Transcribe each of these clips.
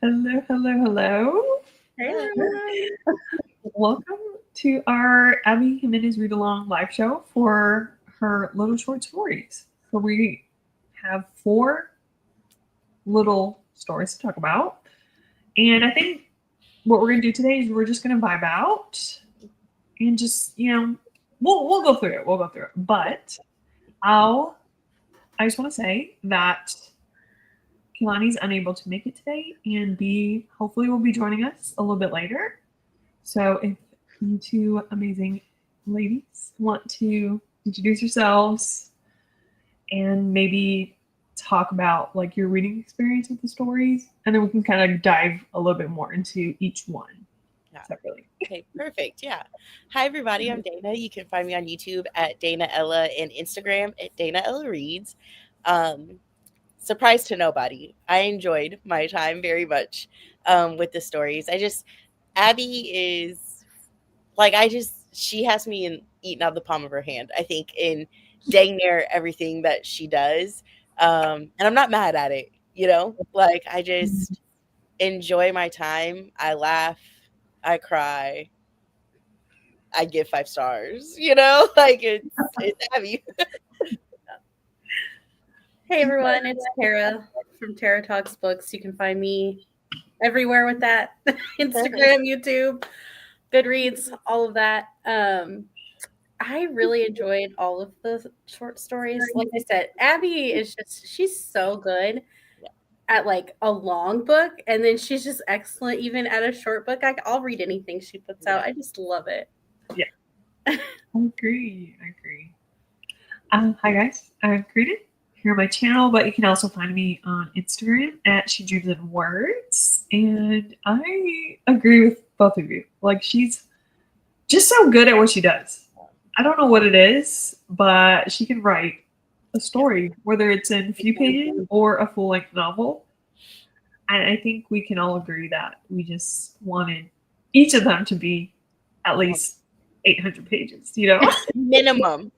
Hello, hello, hello. Hey everyone. Welcome to our Abby Jimenez Readalong live show for her little short stories. So we have four little stories to talk about. And I think what we're going to do today is we're just going to vibe out and just, we'll go through it. We'll go through it. But I just want to say that KAYLANI's unable to make it today, and B hopefully will be joining us a little bit later. So if you two amazing ladies want to introduce yourselves and maybe talk about like your reading experience with the stories, and then we can kind of dive a little bit more into each one separately. Okay, perfect. Yeah. Hi everybody, I'm Dana. You can find me on YouTube at Dana Ella and Instagram at Dana Ella Reads. Surprise to nobody. I enjoyed my time very much with the stories. Abby is like, she has me eaten out of the palm of her hand, I think, in dang near everything that she does. And I'm not mad at it, Like, I just enjoy my time. I laugh, I cry, I give 5 stars, Like, it's Abby. Hey everyone, it's Tara from Tara Talks Books. You can find me everywhere with that. Instagram, YouTube, Goodreads, all of that. I really enjoyed all of the short stories. Like I said, Abby is she's so good at like a long book, and then she's just excellent even at a short book. I'll read anything she puts out. I just love it. Yeah. I agree. Hi guys, I'm Created here on my channel, but you can also find me on Instagram at She Dreams in Words. And I agree with both of you. Like, she's just so good at what she does. I don't know what it is, but she can write a story, whether it's in a few pages or a full-length novel. And I think we can all agree that we just wanted each of them to be at least 800 pages, Minimum.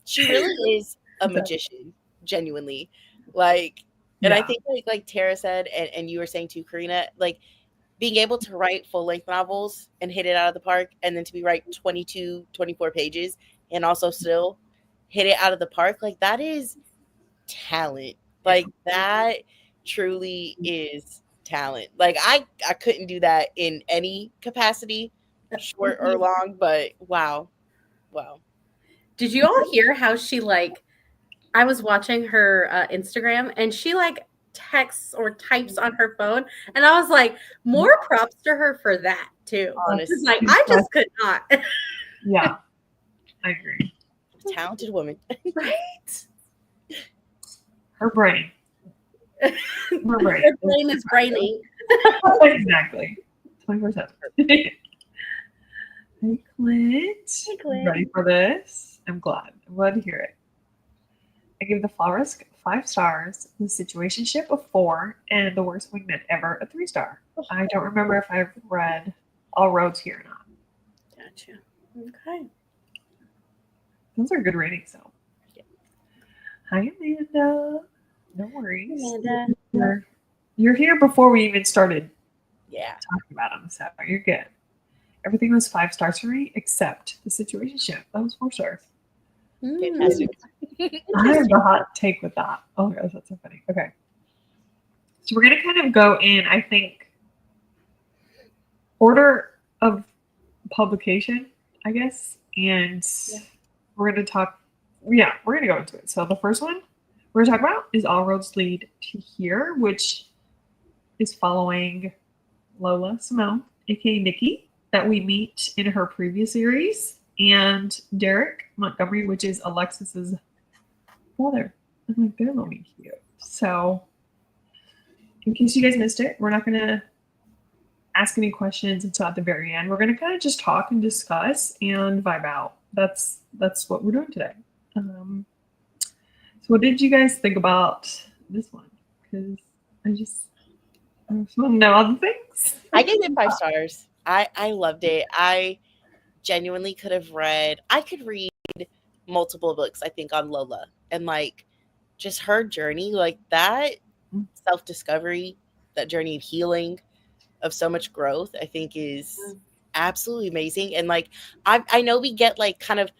She really is a magician, genuinely. Like, and I think like Tara said, and you were saying too, Karina, like, being able to write full-length novels and hit it out of the park, and then to be write 22, 24 pages and also still hit it out of the park, like, that is talent. Like, that truly is talent. Like, I couldn't do that in any capacity, short or long, but wow. Did you all hear how she I was watching her Instagram, and she texts or types on her phone, and I was like, more props to her for that too. Honestly, like, I just could not. Yeah, I agree. Talented woman, right? Her brain. Her brain is braining. Exactly. 24/7. Hey, Clint. Hey, Clint. Ready for this? I'm glad to hear it. I give The Florist 5 stars, The Situationship a 4, and The Worst Wingman Ever a 3 star. I don't remember if I've read All Roads here or not. Gotcha. Okay. Those are good ratings, though. Yeah. Hi, Amanda. No worries. Amanda. You're here before we even started talking about them, so you're good. Everything was 5 stars for me except The Situationship. That was 4 stars. Fantastic. I have the hot take with that. Oh my gosh, that's so funny. Okay. So we're going to kind of go in, I think, order of publication, I guess. And we're going to talk, we're going to go into it. So the first one we're going to talk about is All Roads Lead to Here, which is following Lola Simone, aka Nikki, that we meet in her previous series, and Derek Montgomery, which is Alexis's brother. I'm like, they're really cute. So, in case you guys missed it, we're not going to ask any questions until at the very end. We're going to kind of just talk and discuss and vibe out. That's what we're doing today. So, what did you guys think about this one? Because I just want to know all the things. I gave it 5 stars. I loved it. I genuinely could read multiple books, I think, on Lola, and like, just her journey like that. self-discovery, that journey of healing, of so much growth, I think is absolutely amazing. And like I know we get like kind of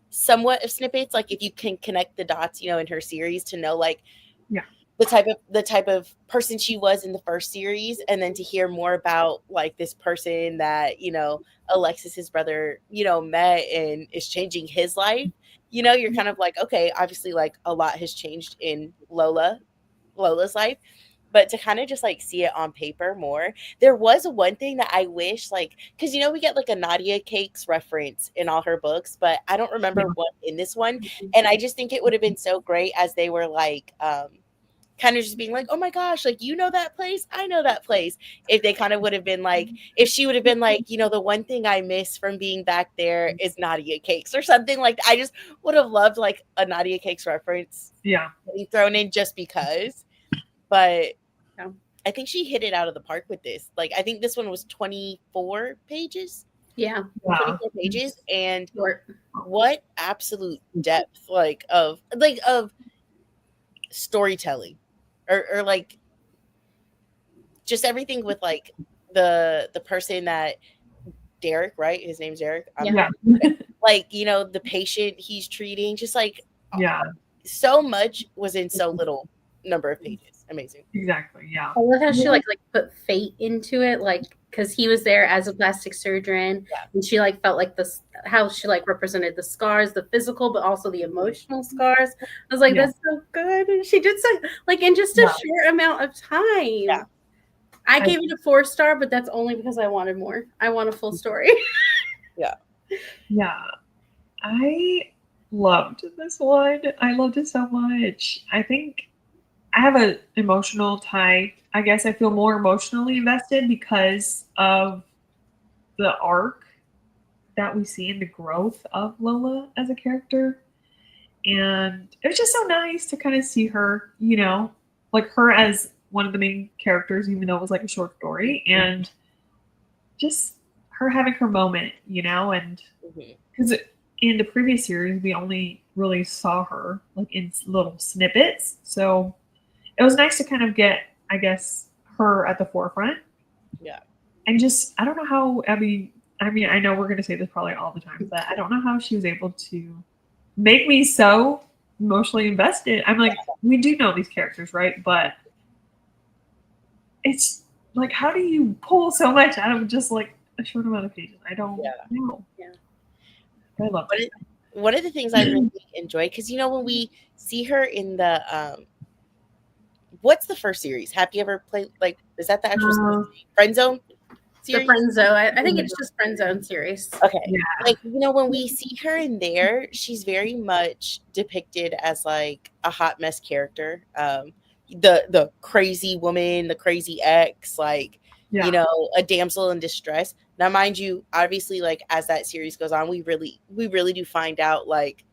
somewhat of snippets, like if you can connect the dots, you know, in her series to know like the type of person she was in the first series, and then to hear more about like this person that, you know, Alexis's brother, you know, met and is changing his life. You know, you're kind of like, okay, obviously like a lot has changed in Lola's life, but to kind of just like see it on paper more. There was one thing that I wish, like, because you know we get like a Nadia Cakes reference in all her books, but I don't remember what in this one. And I just think it would have been so great as they were like kind of just being like, oh my gosh, like, you know that place, I know that place. If they kind of would have been like, if she would have been like, you know, the one thing I miss from being back there is Nadia Cakes or something like that. I just would have loved like a Nadia Cakes reference being thrown in just because. But I think she hit it out of the park with this. Like, I think this one was 24 pages. Yeah. 24 pages. And what absolute depth of storytelling or like just everything with like the person that Derek, right? His name's Derek. Like, you know, the patient he's treating, just like so much was in so little number of pages. Amazing. Exactly. Yeah. I love how she like put fate into it, like because he was there as a plastic surgeon, and she like felt like this how she like represented the scars, the physical, but also the emotional scars. I was like, that's so good. And she did so like in just a short amount of time. Yeah. I gave it a 4-star, but that's only because I wanted more. I want a full story. Yeah. I loved this one. I loved it so much. I think I have an emotional tie. I guess I feel more emotionally invested because of the arc that we see in the growth of Lola as a character. And it was just so nice to kind of see her, you know, like her as one of the main characters, even though it was like a short story, and just her having her moment, you know, and because in the previous series, we only really saw her like in little snippets. So it was nice to kind of get, I guess, her at the forefront. Yeah. And just, I don't know how Abby, I mean, I know we're going to say this probably all the time, but I don't know how she was able to make me so emotionally invested. I'm like, we do know these characters, right? But it's like, how do you pull so much out of just like a short amount of pages? I don't know. Yeah. I love it. One of the things I really enjoy, because, you know, when we see her in the, what's the first series? Have you ever played, like, is that the actual Friend Zone series? The Friend Zone. I think it's just Friend Zone series. Okay. Yeah. Like, you know, when we see her in there, she's very much depicted as like a hot mess character. The crazy woman, the crazy ex, like, you know, a damsel in distress. Now, mind you, obviously, like, as that series goes on, we really do find out like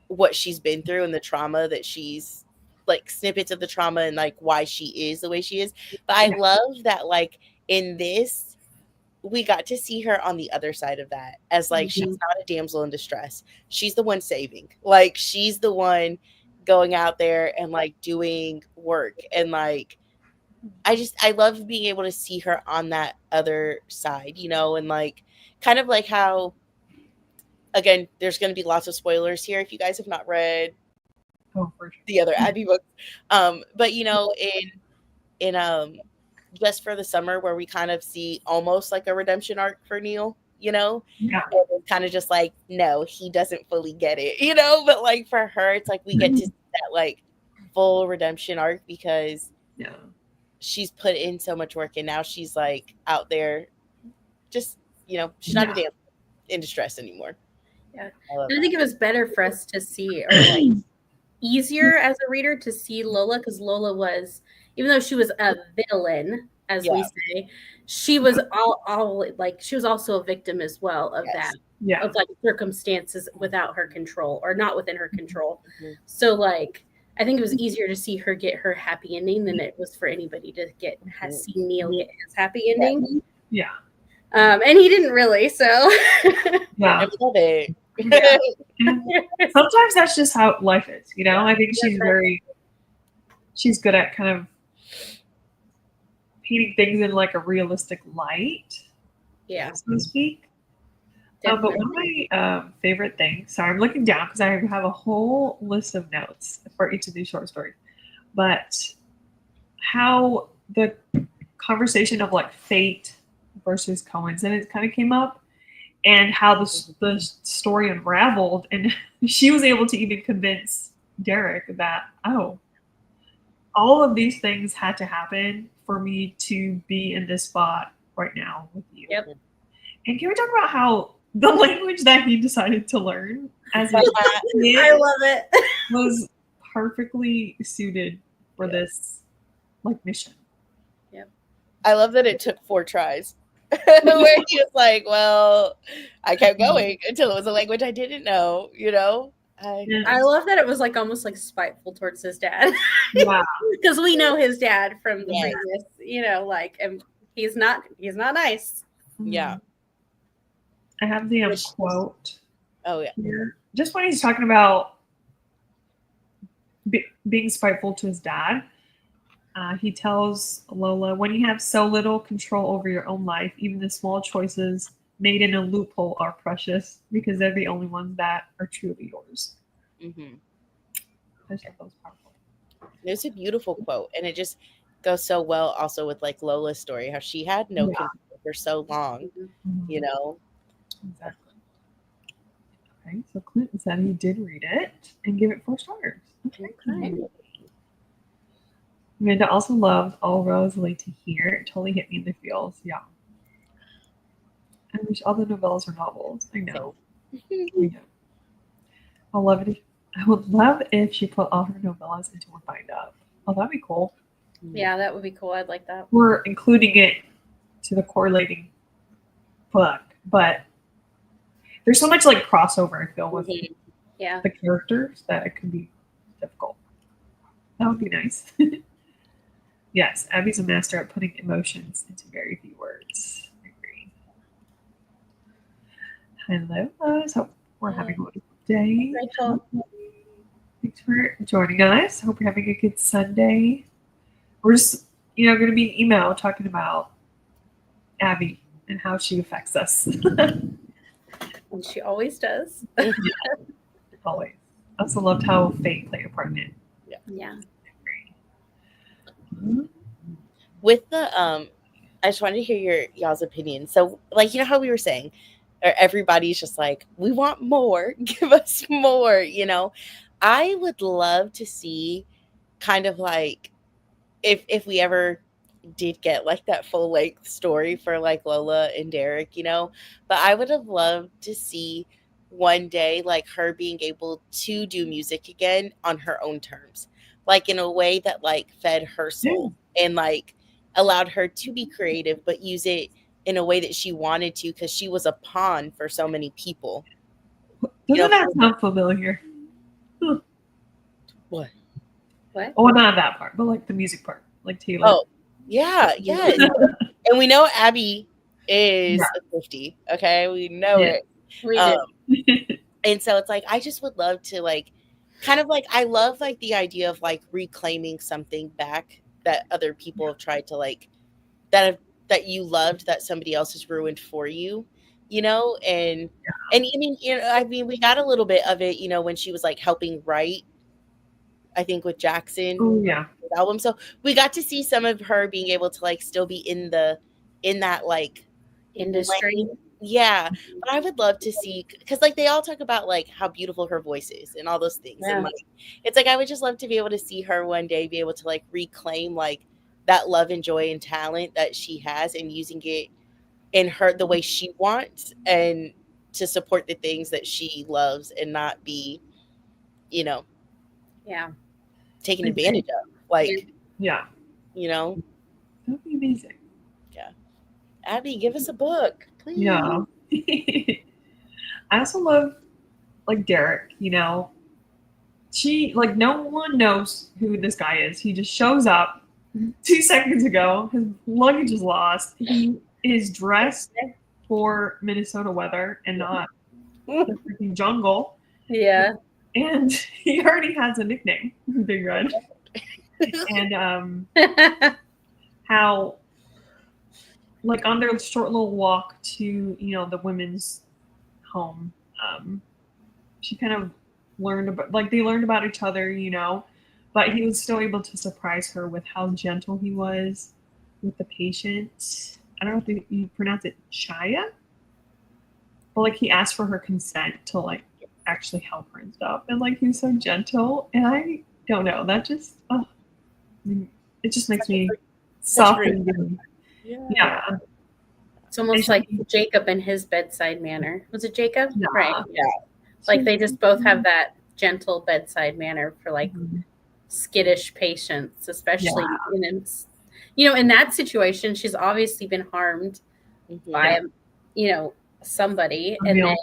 what she's been through and the trauma that she's, like, snippets of the trauma and like why she is the way she is. But I love that, like, in this, we got to see her on the other side of that as like she's not a damsel in distress. She's the one saving. Like, she's the one going out there and like doing work, and like I love being able to see her on that other side, you know, and like kind of like how, again, there's going to be lots of spoilers here if you guys have not read the other Abby books. But, you know, in Just for the Summer, where we kind of see almost like a redemption arc for Neil, you know, kind of just like, no, he doesn't fully get it, you know, but like for her, it's like we get to see that like full redemption arc because she's put in so much work, and now she's like out there just, you know, she's not a damn in distress anymore. I think it was better for us to see, or like easier as a reader to see Lola, because Lola was, even though she was a villain, as we say, she was all like, she was also a victim as well of that, of like circumstances without her control or not within her control. So like, I think it was easier to see her get her happy ending than it was for anybody to see Neil get his happy ending. And he didn't really, so I love it. Sometimes that's just how life is, you know. I think she's she's good at kind of painting things in like a realistic light, Yeah. so to speak. But one of my favorite things, sorry, I'm looking down because I have a whole list of notes for each of these short stories, but how the conversation of like fate versus coincidence kind of came up, and how the story unraveled, and she was able to even convince Derek that, oh, all of these things had to happen for me to be in this spot right now with you. Yep. And can we talk about how the language that he decided to learn as a kid I love it. was perfectly suited for this like mission? I love that it took 4 tries. Where he was like, well, I kept going until it was a language I didn't know, you know? I love that it was like almost like spiteful towards his dad. Yeah. Because we know his dad from the Yes. previous, you know, like, and he's not nice. Yeah. I have the quote. Oh, yeah. Here. Just when he's talking about being spiteful to his dad, he tells Lola, when you have so little control over your own life, even the small choices made in a loophole are precious because they're the only ones that are truly yours. Mm-hmm. I just thought that was powerful. It's a beautiful quote, and it just goes so well also with like Lola's story, how she had no control for so long, you know? Exactly. Okay, so Clinton said he did read it and give it 4 stars. Okay. Amanda also loved All Roads Lead to Here. It totally hit me in the feels. Yeah. I wish all the novellas were novels. I know. I would love if she put all her novellas into one bind-up. Oh, that'd be cool. Yeah, that would be cool. I'd like that. We're including it to the correlating book, but there's so much like crossover, I feel, with the characters that it could be difficult. That would be nice. Yes, Abby's a master at putting emotions into very few words. I agree. Hello, guys. Hope we're having a wonderful day. Rachel. Thanks for joining us. Hope you're having a good Sunday. We're just, going to be an email talking about Abby and how she affects us. And she always does. Always. I also loved how fate played a part in it. Yeah. With the I just wanted to hear y'all's opinion. So, like, you know how we were saying, or everybody's just like, we want more, give us more, you know? I would love to see kind of like if we ever did get like that full length story for like Lola and Derek, you know, but I would have loved to see one day like her being able to do music again on her own terms, like in a way that like fed her soul and like allowed her to be creative, but use it in a way that she wanted to, because she was a pawn for so many people. Doesn't that sound familiar? What? Oh, not that part, but like the music part, like Taylor. Oh, yeah, yes. And we know Abby is a 50. Okay, we know it. We do. And so it's like, I just would love to like, kind of like, I love like the idea of like reclaiming something back that other people have tried to like, that you loved that somebody else has ruined for you, you know? And I mean, we got a little bit of it, you know, when she was like helping write, I think with Jackson. Oh yeah. Album. So we got to see some of her being able to like still be in that like industry. Yeah. But I would love to see, because like they all talk about like how beautiful her voice is and all those things. Yeah. And like it's like I would just love to be able to see her one day be able to like reclaim like that love and joy and talent that she has and using it in her the way she wants and to support the things that she loves and not be, you know, taken advantage of. Like, you know, that'd be amazing. Yeah. Abby, give us a book, please. Yeah. I also love like Derek, you know. She like no one knows who this guy is. He just shows up 2 seconds ago. His luggage is lost. He is dressed for Minnesota weather and not the freaking jungle. Yeah. And he already has a nickname, Big Red. And how like on their short little walk to, the women's home, she kind of learned about, like, they learned about each other, but he was still able to surprise her with how gentle he was with the patient. I don't know if you pronounce it Chaya, but like he asked for her consent to like actually help her and stuff, and like he was so gentle, and I don't know, that just it just makes me soft and giddy. Yeah. It's almost like Jacob and his bedside manner. Was it Jacob? Yeah. Right. Yeah. Like they just both have that gentle bedside manner for like skittish patients, especially in that situation. She's obviously been harmed by somebody, and then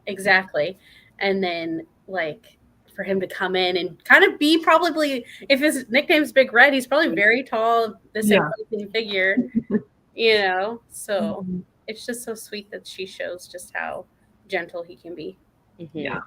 exactly, and then like for him to come in and kind of be probably, if his nickname's Big Red, he's probably very tall, this imposing figure, so it's just so sweet that she shows just how gentle he can be. Yeah.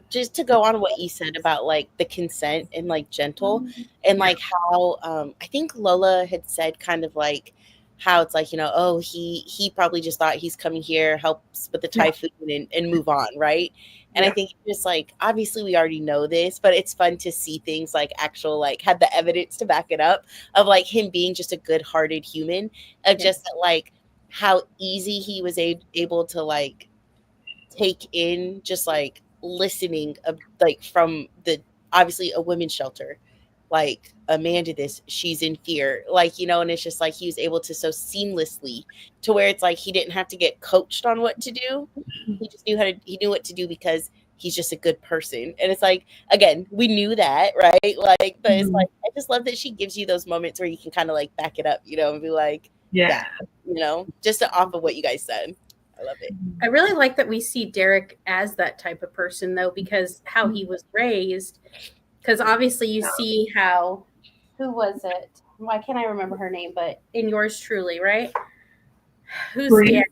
Just to go on what you said about like the consent and like gentle, and like how I think Lola had said kind of like how it's like, oh, he probably just thought he's coming here, helps with the typhoon and move on, right? And I think just like, obviously we already know this, but it's fun to see things like actual, like had the evidence to back it up of like him being just a good-hearted human, of just like how easy he was able to like take in just like listening of like from the obviously a women's shelter, like a man did this, she's in fear, like and it's just like he was able to so seamlessly to where it's like he didn't have to get coached on what to do. He just he knew what to do because he's just a good person. And it's like, again, we knew that, right? Like, but it's like I just love that she gives you those moments where you can kind of like back it up, and be like, just off of what you guys said. I love it. I really like that we see Derek as that type of person, though, because how he was raised. Because obviously you see how, who was it? Why can't I remember her name? But in Yours Truly, right? Who's scared?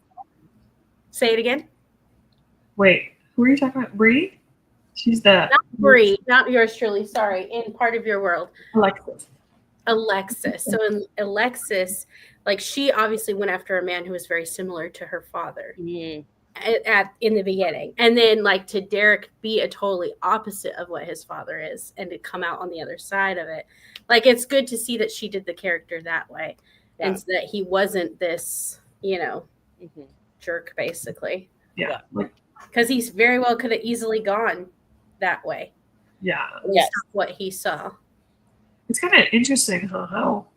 Say it again. Wait, who are you talking about? Bree? She's the... Not Bree, not Yours Truly, sorry. In Part of Your World. Alexis. So in Alexis, like she obviously went after a man who was very similar to her father in the beginning, and then like to Derek be a totally opposite of what his father is, and to come out on the other side of it. Like it's good to see that she did the character that way, and so that he wasn't this, jerk basically. Yeah, because he's very well could have easily gone that way. Yeah, what he saw. It's kind of interesting, how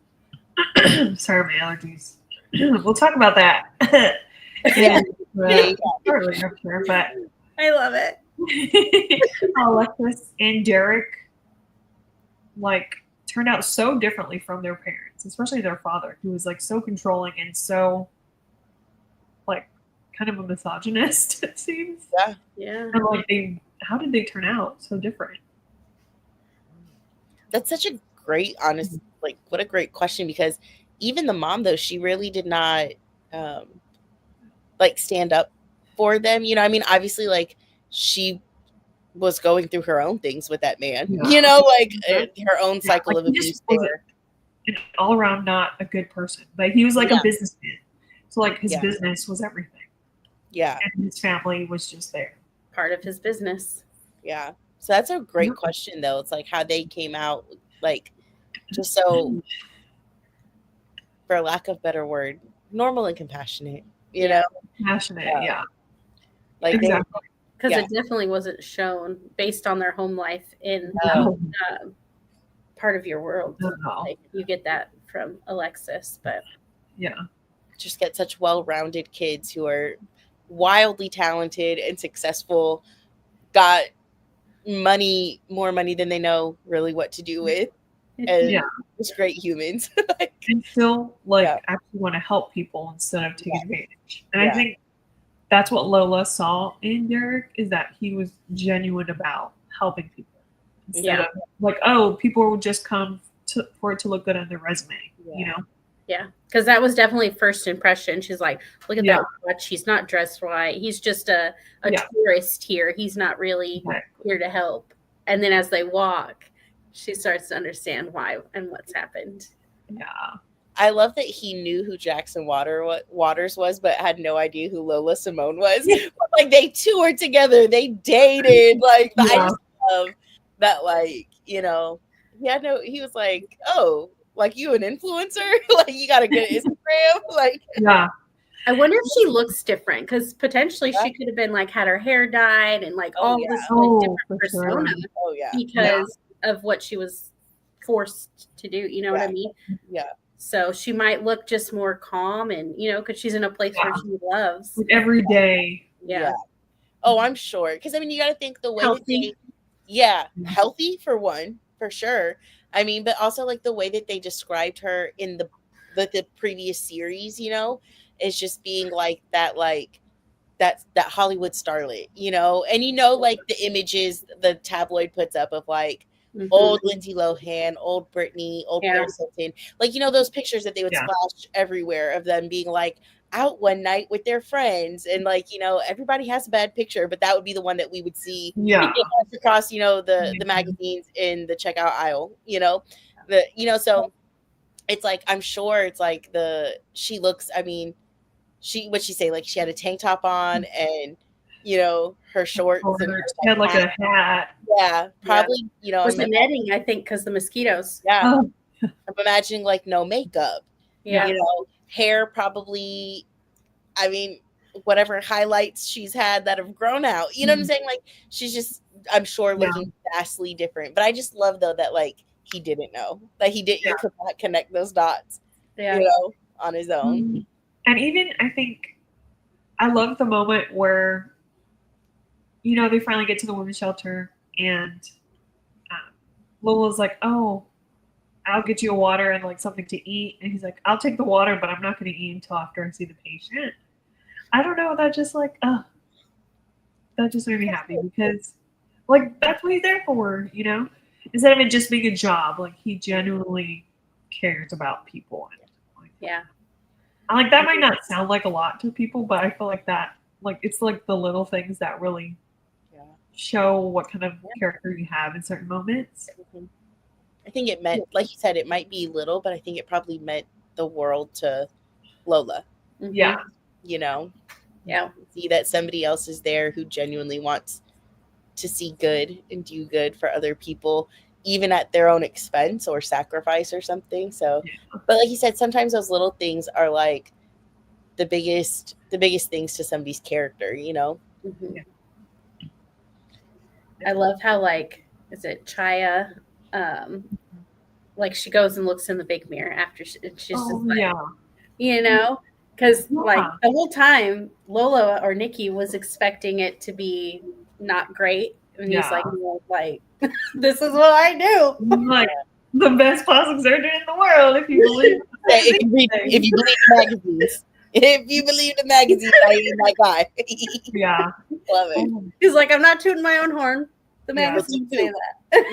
sorry, my allergies. We'll talk about that. Shortly, I'm sure, but I love it. Alexis and Derek like turned out so differently from their parents, especially their father, who was like so controlling and so like kind of a misogynist, it seems. Yeah. And like how did they turn out so different? That's such a great, honest, like what a great question, because even the mom, though, she really did not like stand up for them. I mean, obviously, like she was going through her own things with that man, like her own cycle of abuse there. And all around not a good person, but he was like a businessman, so like his business was everything. And his family was just there, part of his business. So that's a great question, though. It's like how they came out, like just so, for lack of a better word, normal and compassionate, Passionate, like exactly. Because it definitely wasn't shown based on their home life in Part of Your World. Like, you get that from Alexis, but just get such well-rounded kids who are wildly talented and successful, got money, more money than they know really what to do with, and just great humans. And still actually want to help people instead of taking advantage. And I think that's what Lola saw in Derek, is that he was genuine about helping people instead of like, oh, people will just come for it to look good on their resume, because that was definitely first impression. She's like, look at that watch, he's not dressed right, he's just a tourist here, he's not really here to help. And then as they walk, she starts to understand why and what's happened. Yeah. I love that he knew who Jackson Waters was, but had no idea who Lola Simone was. Like they toured together, they dated. Like I just love that. Like he was like, oh, like you an influencer, like you got a good Instagram, like yeah. I wonder if she looks different because potentially she could have been like had her hair dyed and like all this like different persona because of what she was forced to do. You know what I mean? Yeah. So she might look just more calm and, because she's in a place where she loves. Every day. Yeah. Oh, I'm sure. Because, I mean, you got to think the way healthy. Healthy for one, for sure. I mean, but also like the way that they described her in the previous series, is just being like that Hollywood starlet, and like the images the tabloid puts up of like old Lindsay Lohan, old Britney, old Paris Hilton, like those pictures that they would splash everywhere of them being like out one night with their friends, and like everybody has a bad picture, but that would be the one that we would see across the magazines in the checkout aisle, so it's like I'm sure it's like she looks, I mean, what'd she say, like she had a tank top on and her shorts and she had like a hat. Yeah, probably with the netting, I think, because the mosquitoes. Yeah. I'm imagining like no makeup. Yeah. Hair probably, I mean, whatever highlights she's had that have grown out. You know what I'm saying? Like she's just, I'm sure, looking vastly different. But I just love though that like he didn't know. That he could not connect those dots. On his own. And even I think I love the moment where they finally get to the women's shelter and Lola's like, oh, I'll get you a water and like something to eat. And he's like, I'll take the water, but I'm not going to eat until after I see the patient. I don't know. That just like, that just made me happy because like, that's what he's there for, instead of it just being a job, like he genuinely cares about people. Yeah. I like that might not sound like a lot to people, but I feel like that, like, it's like the little things that really show what kind of character you have in certain moments. I think it meant, like you said, it might be little, but I think it probably meant the world to Lola. Yeah. Yeah. See that somebody else is there who genuinely wants to see good and do good for other people, even at their own expense or sacrifice or something. So, but like you said, sometimes those little things are like the biggest things to somebody's character, Mm-hmm. I love how, like, is it Chaya? Like she goes and looks in the big mirror after she's just like, because like the whole time Lola or Nikki was expecting it to be not great, and he's like, this is what I do. Like the best plastic surgeon in the world, if you believe. If you believe the magazines. If you believe the magazine, I am that guy. Yeah. Love it. He's like, I'm not tooting my own horn. The magazine say that.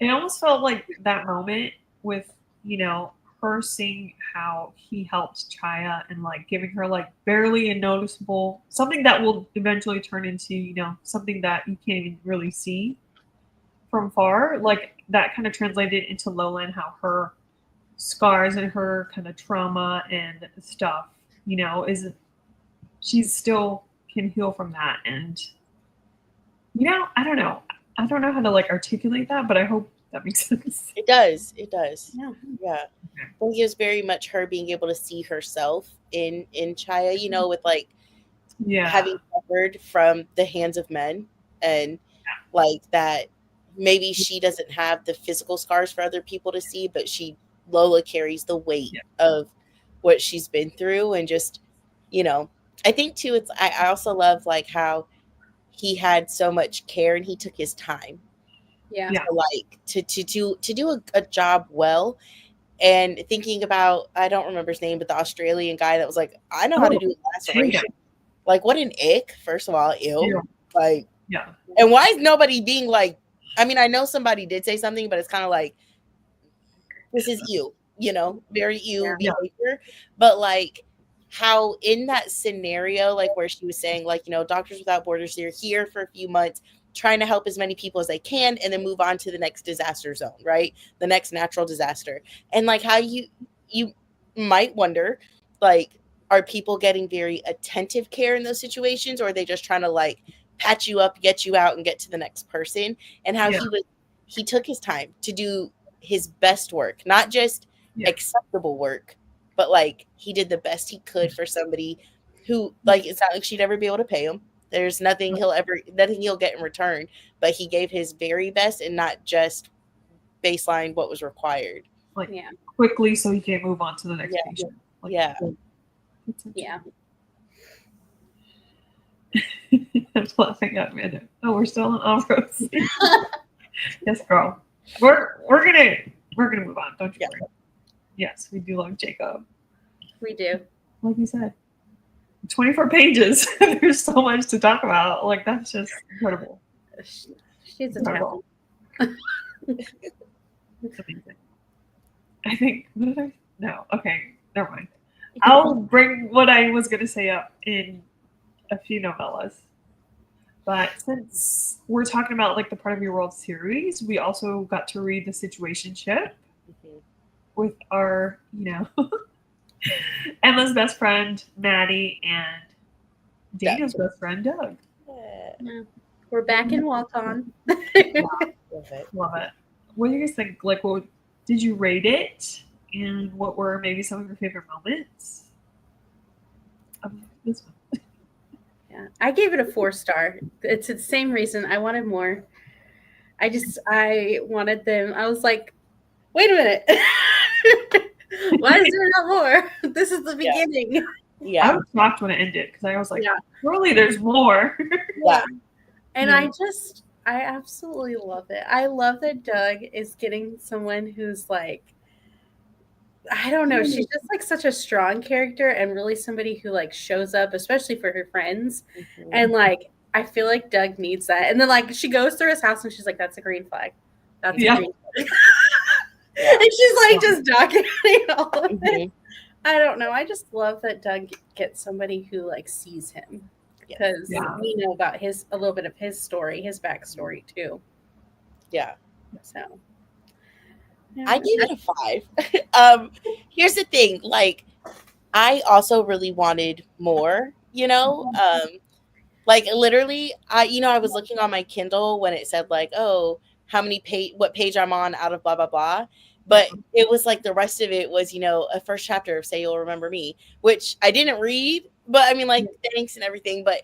It almost felt like that moment with, her seeing how he helped Chaya and like giving her like barely a noticeable something that will eventually turn into, something that you can't even really see from far. Like that kind of translated into Lola and how her scars and her kind of trauma and stuff, she's still can heal from that. And, I don't know how to like articulate that, but I hope that makes sense. It does. Yeah. I think it was very much her being able to see herself in Chaya, with like having suffered from the hands of men, and like that maybe she doesn't have the physical scars for other people to see, but Lola carries the weight of what she's been through. And just, I think too, I also love like how he had so much care and he took his time. To do a job well. And thinking about, I don't remember his name, but the Australian guy that was like, I know how to do laceration. Like, what an ick, first of all, ew. Like, and why is nobody being like, I mean, I know somebody did say something, but it's kind of like, this is you, very you behavior. But like, how in that scenario, like where she was saying, like, Doctors Without Borders, they're here for a few months, trying to help as many people as they can and then move on to the next disaster zone, right? The next natural disaster. And like how you might wonder, like, are people getting very attentive care in those situations, or are they just trying to like patch you up, get you out, and get to the next person? And how he took his time to do his best work, not just acceptable work, but like he did the best he could for somebody who, like, it's not like she'd ever be able to pay him. There's nothing he'll get in return, but he gave his very best and not just baseline what was required. Like quickly so he can move on to the next patient. Like, I'm laughing at Amanda. Oh, we're still on off-roads. Yes, girl. We're gonna move on. Don't you worry. Yes, we do love Jacob. We do. Like you said, 24 pages. There's so much to talk about. Like, that's just incredible. She's a talent. It's amazing. I think. No. Okay. Never mind. I'll bring what I was gonna say up in a few novellas. But since we're talking about like the Part of Your World series, we also got to read the Situationship with our, Emma's best friend Maddie and Daniel's best friend Doug. Yeah. We're back in Walton. Love it. What do you guys think? Like, what did you rate it, and what were maybe some of your favorite moments of this one? Yeah, I gave it a 4-star. It's the same reason. I wanted more. I wanted them. I was like, wait a minute. Why is there not more? This is the beginning. I was shocked when it ended because I was like, surely there's more. And I absolutely love it. I love that Doug is getting someone who's like, I don't know. She's just like such a strong character and really somebody who like shows up, especially for her friends. And like, I feel like Doug needs that. And then like she goes through his house and she's like, that's a green flag. That's a green flag. And she's like just documenting all of it. I don't know. I just love that Doug gets somebody who like sees him because we know about a little bit of his story, his backstory too. Yeah. So. I gave it a 5. Here's the thing, like, I also really wanted more, like literally, I was looking on my Kindle when it said like, oh, how many what page I'm on out of blah, blah, blah. But it was like the rest of it was, a first chapter of Say You'll Remember Me, which I didn't read, but I mean, like, thanks and everything. But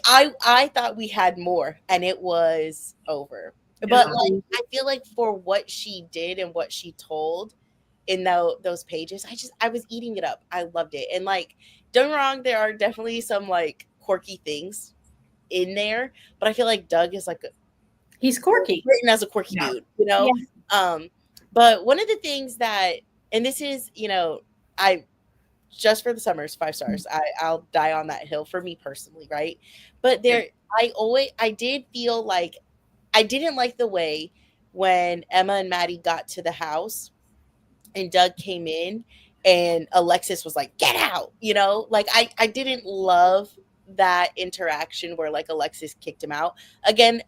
I thought we had more and it was over. But like, I feel like for what she did and what she told in those pages, I was eating it up. I loved it. And like, don't get me wrong, there are definitely some like quirky things in there, but I feel like Doug is like he's quirky, written as a quirky dude, But one of the things that, and this is, I just for the summers 5 stars. I'll die on that hill for me personally, right? But I did feel like I didn't like the way when Emma and Maddie got to the house and Doug came in and Alexis was like, get out, like I didn't love that interaction where like Alexis kicked him out. Again,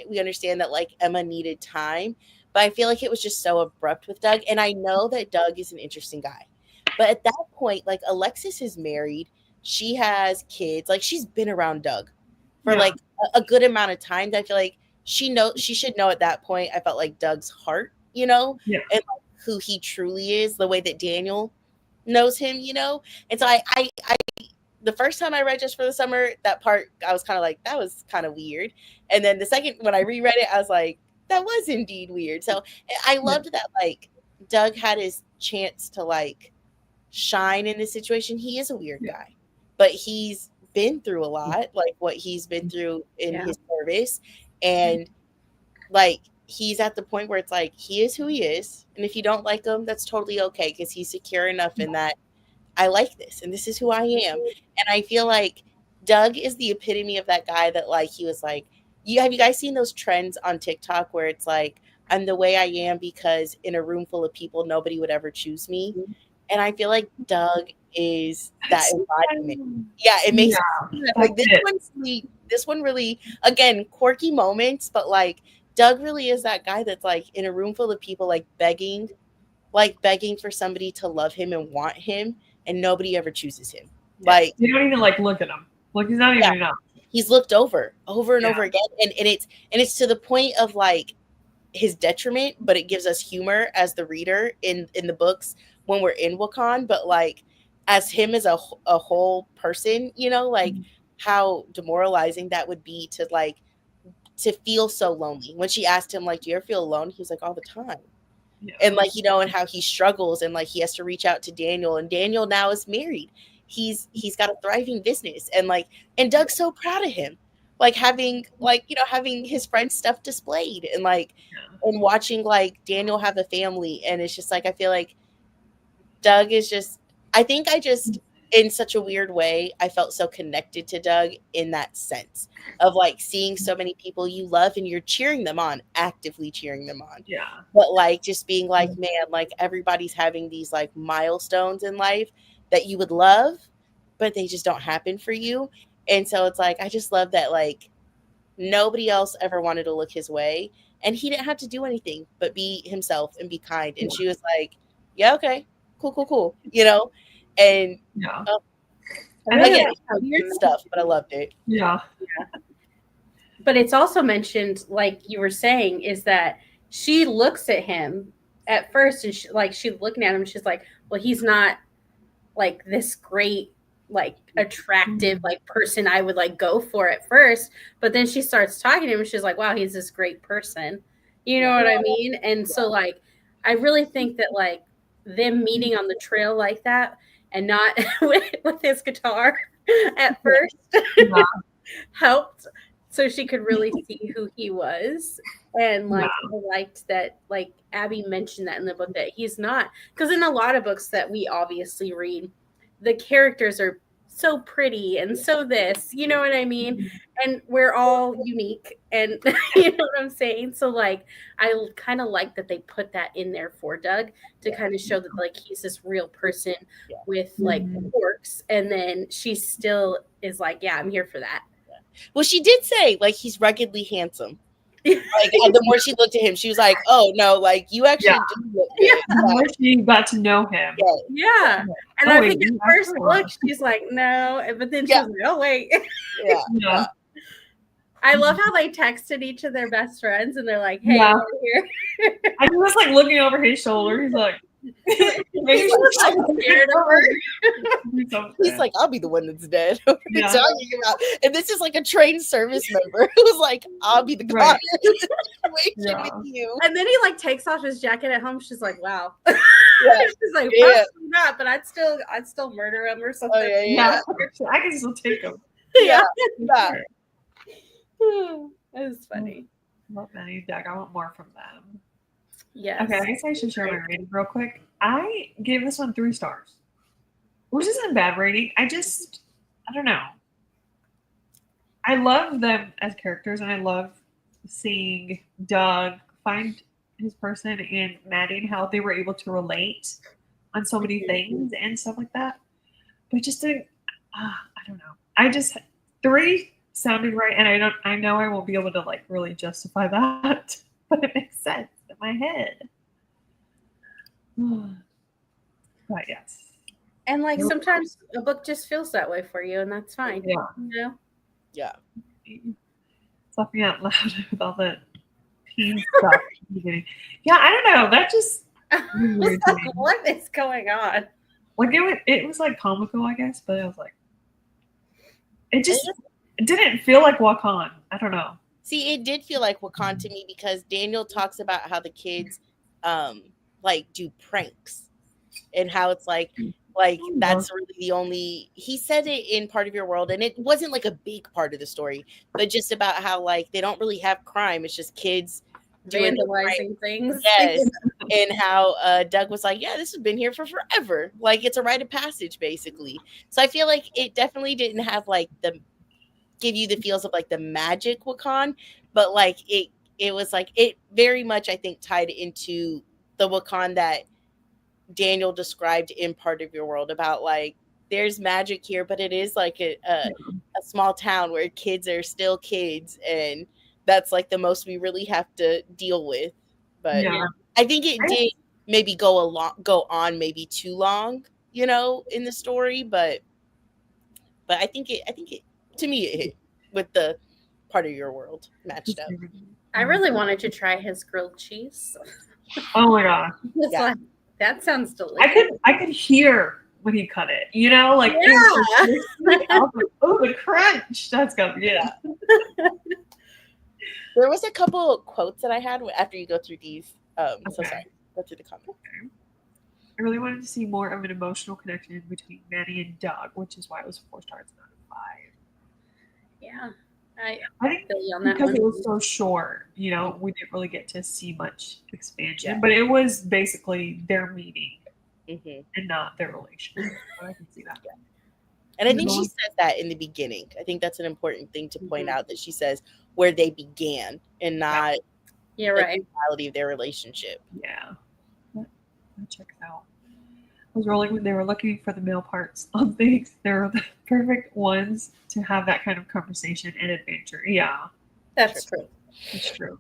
we understand that like Emma needed time, but I feel like it was just so abrupt with Doug. And I know that Doug is an interesting guy, but at that point, like Alexis is married. She has kids. Like she's been around Doug for like a good amount of time. I feel like she should know at that point. I felt like Doug's heart, and like who he truly is, the way that Daniel knows him, And so I the first time I read Just for the Summer, that part I was kind of like, that was kind of weird. And then the second, when I reread it, I was like, that was indeed weird. So I loved that like Doug had his chance to like shine in this situation. He is a weird guy, but he's been through a lot, like what he's been through in his service. And like, he's at the point where it's like, he is who he is. And if you don't like him, that's totally okay. Cause he's secure enough in that I like this and this is who I am. And I feel like Doug is the epitome of that guy that like, he was like, have you guys seen those trends on TikTok where it's like, I'm the way I am because in a room full of people, nobody would ever choose me. And I feel like Doug is that That's- embodiment. Yeah, it makes Yeah, like that's this it. one's really, this one really, again, quirky moments, but like Doug really is that guy that's like in a room full of people like begging for somebody to love him and want him, and nobody ever chooses him. Like you don't even like look at him. Like he's not even enough. he's looked over and Yeah. over again, and it's to the point of like his detriment, but it gives us humor as the reader in the books when we're in Wakan. But like as him as a whole person, you know, like how demoralizing that would be to like to feel so lonely. When she asked him like, do you ever feel alone, he was like, all the time. Yeah. And like, you know, and how he struggles, and like he has to reach out to Daniel, and Daniel now is married. He's got a thriving business, and like, and Doug's so proud of him, like having like, you know, having his friend's stuff displayed, and like and watching like Daniel have a family. And it's just like I feel like Doug is just, I think I just, in such a weird way, I felt so connected to Doug in that sense of like seeing so many people you love and you're cheering them on, actively cheering them on. Yeah. But like just being like, man, like everybody's having these like milestones in life that you would love, but they just don't happen for you. And so it's like, I just love that like nobody else ever wanted to look his way, and he didn't have to do anything but be himself and be kind. And she was like, yeah, okay, cool, you know? And Yeah. again, weird stuff, but I loved it. Yeah. But it's also mentioned, like you were saying, is that she looks at him at first, and she's looking at him. She's like, well, he's not like this great, like attractive, like person I would like go for at first. But then she starts talking to him, and she's like, wow, he's this great person. You know what I mean? And so like, I really think that like them meeting on the trail like that, and not with his guitar at first, helped, so she could really see who he was. And like I liked that, like Abby mentioned that in the book, that he's not, because in a lot of books that we obviously read, the characters are so pretty and so this, you know what I mean? And we're all unique, and you know what I'm saying? So like I kind of like that they put that in there for Doug to kind of show that like he's this real person with like quirks, and then she still is like, yeah, I'm here for that. Well, she did say like he's ruggedly handsome. Like the more she looked at him, she was like, "Oh no, like you actually do look good." The more she got to know him. Yeah. And I think at first look, she's like, no, but then she's like, oh wait. Yeah. I love how they texted each of their best friends, and they're like, hey, over here. I was like looking over his shoulder. He's like, maybe he's like scared of her. He's like, I'll be the one that's dead. Talking about, and this is like a trained service member who's like, I'll be the guy in this situation with you. And then he like takes off his jacket at home. She's like, wow. She's like, probably not, but I'd still murder him or something. I can still take him. It was funny. Love Manny Doug. I want more from them. Yes. Okay, I guess I should share my rating real quick. I gave this one 3 stars, which isn't a bad rating. I don't know. I love them as characters, and I love seeing Doug find his person and Maddie, and how they were able to relate on so many things and stuff like that. But just didn't. I don't know. I just 3 sounded right, and I know I won't be able to like really justify that, but it makes sense in my head. But yes. And like sometimes a book just feels that way for you, and that's fine. Yeah. You know? Yeah. It's laughing out loud with all the teen stuff. Yeah, I don't know. That just was like, what is going on? Like it was like comical, I guess, but I was like, it didn't feel like Wakan. I don't know. See, it did feel like Wakan to me, because Daniel talks about how the kids like do pranks, and how it's like that's really the only, he said it in Part of Your World, and it wasn't like a big part of the story, but just about how like they don't really have crime, it's just kids vandalizing things. Yes. And how Doug was like, yeah, this has been here for forever, like it's a rite of passage basically. So I feel like it definitely didn't have like give you the feels of like the magic Wakan, but like it was like, it very much I think tied into the Wakan that Daniel described in Part of Your World about like there's magic here, but it is like a small town where kids are still kids, and that's like the most we really have to deal with. But I think it did maybe go on maybe too long, you know, in the story, but I think it to me it hit with the Part of Your World matched up. I really wanted to try his grilled cheese. Oh my god. Like, that sounds delicious. I could hear when he cut it, you know, like it was oh, the crunch. That's gonna be it. There was a couple quotes that I had after you go through these. So sorry, go through the comments. Okay. I really wanted to see more of an emotional connection between Manny and Doug, which is why it was 4 stars, not 5. Yeah, I think because it was so short, you know, we didn't really get to see much expansion, but it was basically their meeting and not their relationship. So I can see that. And I think she says that in the beginning. I think that's an important thing to point out, that she says where they began and not the reality of their relationship. Yeah. That checks out. I was rolling when they were looking for the male parts on things. They were the perfect ones to have that kind of conversation and adventure. Yeah. That's true. It's true.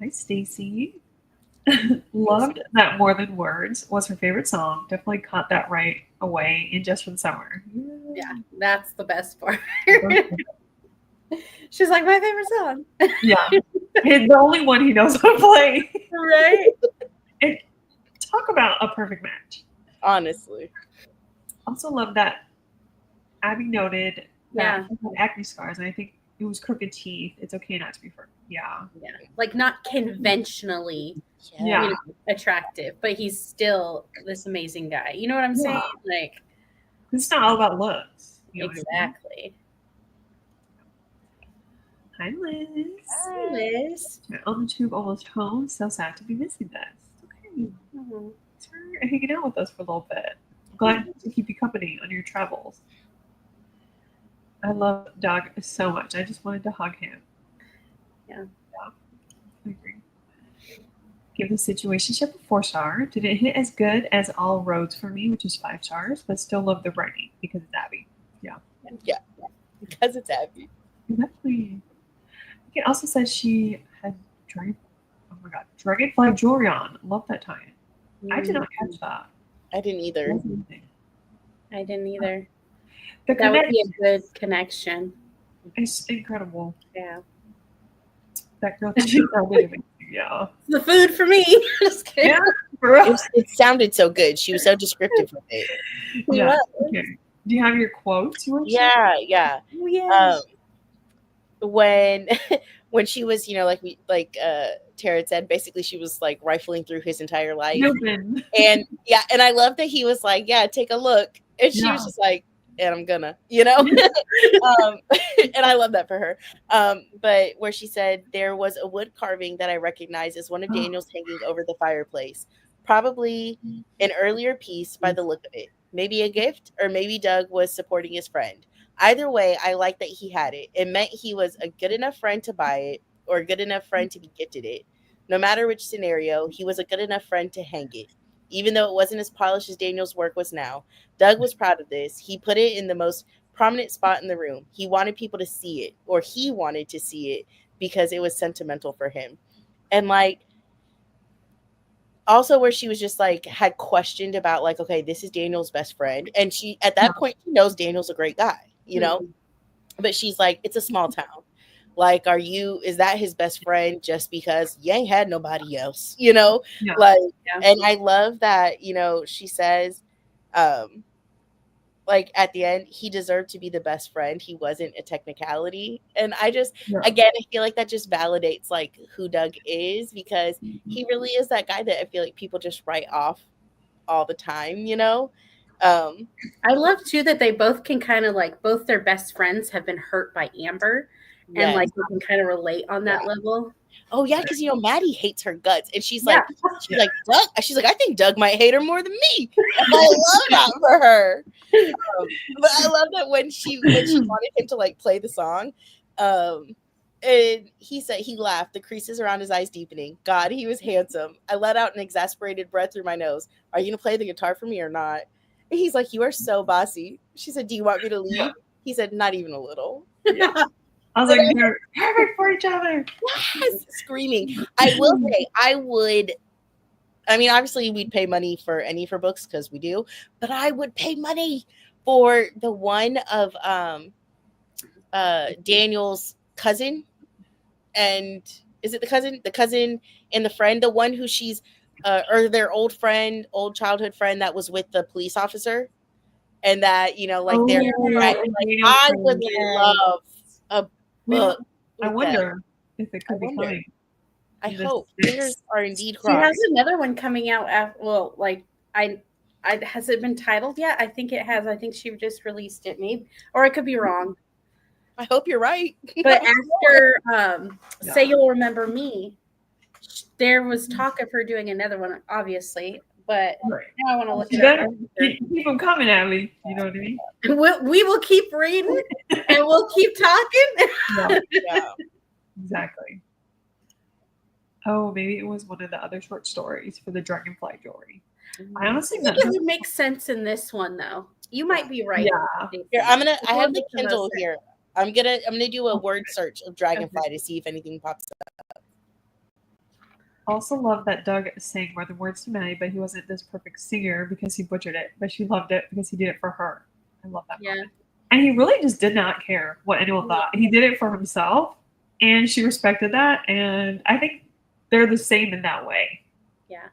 Hi, Stacy. Loved that More Than Words was her favorite song. Definitely caught that right away in Just for the Summer. Yeah, that's the best part. She's like, my favorite song. Yeah. It's the only one he knows how to play. Right. And talk about a perfect match. Honestly. Also love that Abby noted that he had acne scars, and I think it was crooked teeth. It's okay not to be perfect. Yeah. Like not conventionally attractive, but he's still this amazing guy. You know what I'm saying? Like, it's not all about looks. Exactly. Hi, Liz. Hi, Liz. On the tube, almost home. So sad to be missing this. Okay. Thanks for hanging out with us for a little bit. Glad to keep you company on your travels. I love Doug so much. I just wanted to hug him. Yeah. I agree. Give the Situationship a 4-star. Didn't hit as good as All Roads for me, which is 5 stars, but still love the writing because it's Abby. Yeah. Because it's Abby. Exactly. It also says she had dragonfly jewelry on. Love that tie. I did not catch that. I didn't either. I didn't either. That would be a good connection. It's incredible. Yeah. That girl did. Yeah. The food for me. Just kidding. Yeah, it sounded so good. She was so descriptive of it. Yeah. Okay. Do you have your quotes? Yeah. Oh, yeah. When she was, Tara said, basically she was like rifling through his entire life. And I love that he was like, take a look. And she was just like, and I'm gonna, and I love that for her. But where she said there was a wood carving that I recognize as one of Daniel's hanging over the fireplace. Probably an earlier piece by the look of it. Maybe a gift, or maybe Doug was supporting his friend. Either way, I like that he had it. It meant he was a good enough friend to buy it, or a good enough friend to be gifted it. No matter which scenario, he was a good enough friend to hang it. Even though it wasn't as polished as Daniel's work was now, Doug was proud of this. He put it in the most prominent spot in the room. He wanted people to see it, or he wanted to see it because it was sentimental for him. And also where she was just had questioned about okay, this is Daniel's best friend. And she, at that point, she knows Daniel's a great guy, but she's like, it's a small town. Is that his best friend just because you ain't had nobody else, And I love that, she says, at the end, he deserved to be the best friend. He wasn't a technicality. And I just, again, I feel like that just validates who Doug is, because he really is that guy that I feel like people just write off all the time, I love too that they both can kind of both their best friends have been hurt by Amber. And we can kind of relate on that level. Oh yeah, because Maddie hates her guts, and she's like, Doug. She's like, I think Doug might hate her more than me. And I love that for her. But I love that when she wanted him to play the song, And he said he laughed, the creases around his eyes deepening. God, he was handsome. I let out an exasperated breath through my nose. Are you gonna play the guitar for me or not? And he's like, you are so bossy. She said, do you want me to leave? He said, not even a little. Yeah. I was like, they're perfect for each other. Yes, screaming. I will say, I mean, obviously we'd pay money for any of her books because we do, but I would pay money for the one of Daniel's cousin. And is it the cousin and the friend, the one who she's or their old childhood friend that was with the police officer, and that, you know, like they're like, I would love a book. I wonder if it could be coming. I hope fingers are indeed She has crossed. another one coming out after, well, like I has it been titled yet? I think it has. I think she just released it, maybe, or I could be wrong. I hope you're right. But after Say You'll Remember Me, there was talk of her doing another one, obviously. But now I want to look it up. Keep them coming at me. You know what I mean? We will keep reading and we'll keep talking. Yeah. Exactly. Oh, maybe it was one of the other short stories for the Dragonfly Jewelry. I honestly think it would make sense in this one, though. You might be right. Yeah. Here, I have the Kindle here. I'm gonna do a word search of Dragonfly to see if anything pops up. Also love that Doug sang more than words to Maddie, but he wasn't this perfect singer because he butchered it, but she loved it because he did it for her. I love that moment. And he really just did not care what anyone thought. He did it for himself, and she respected that, and I think they're the same in that way. Yeah.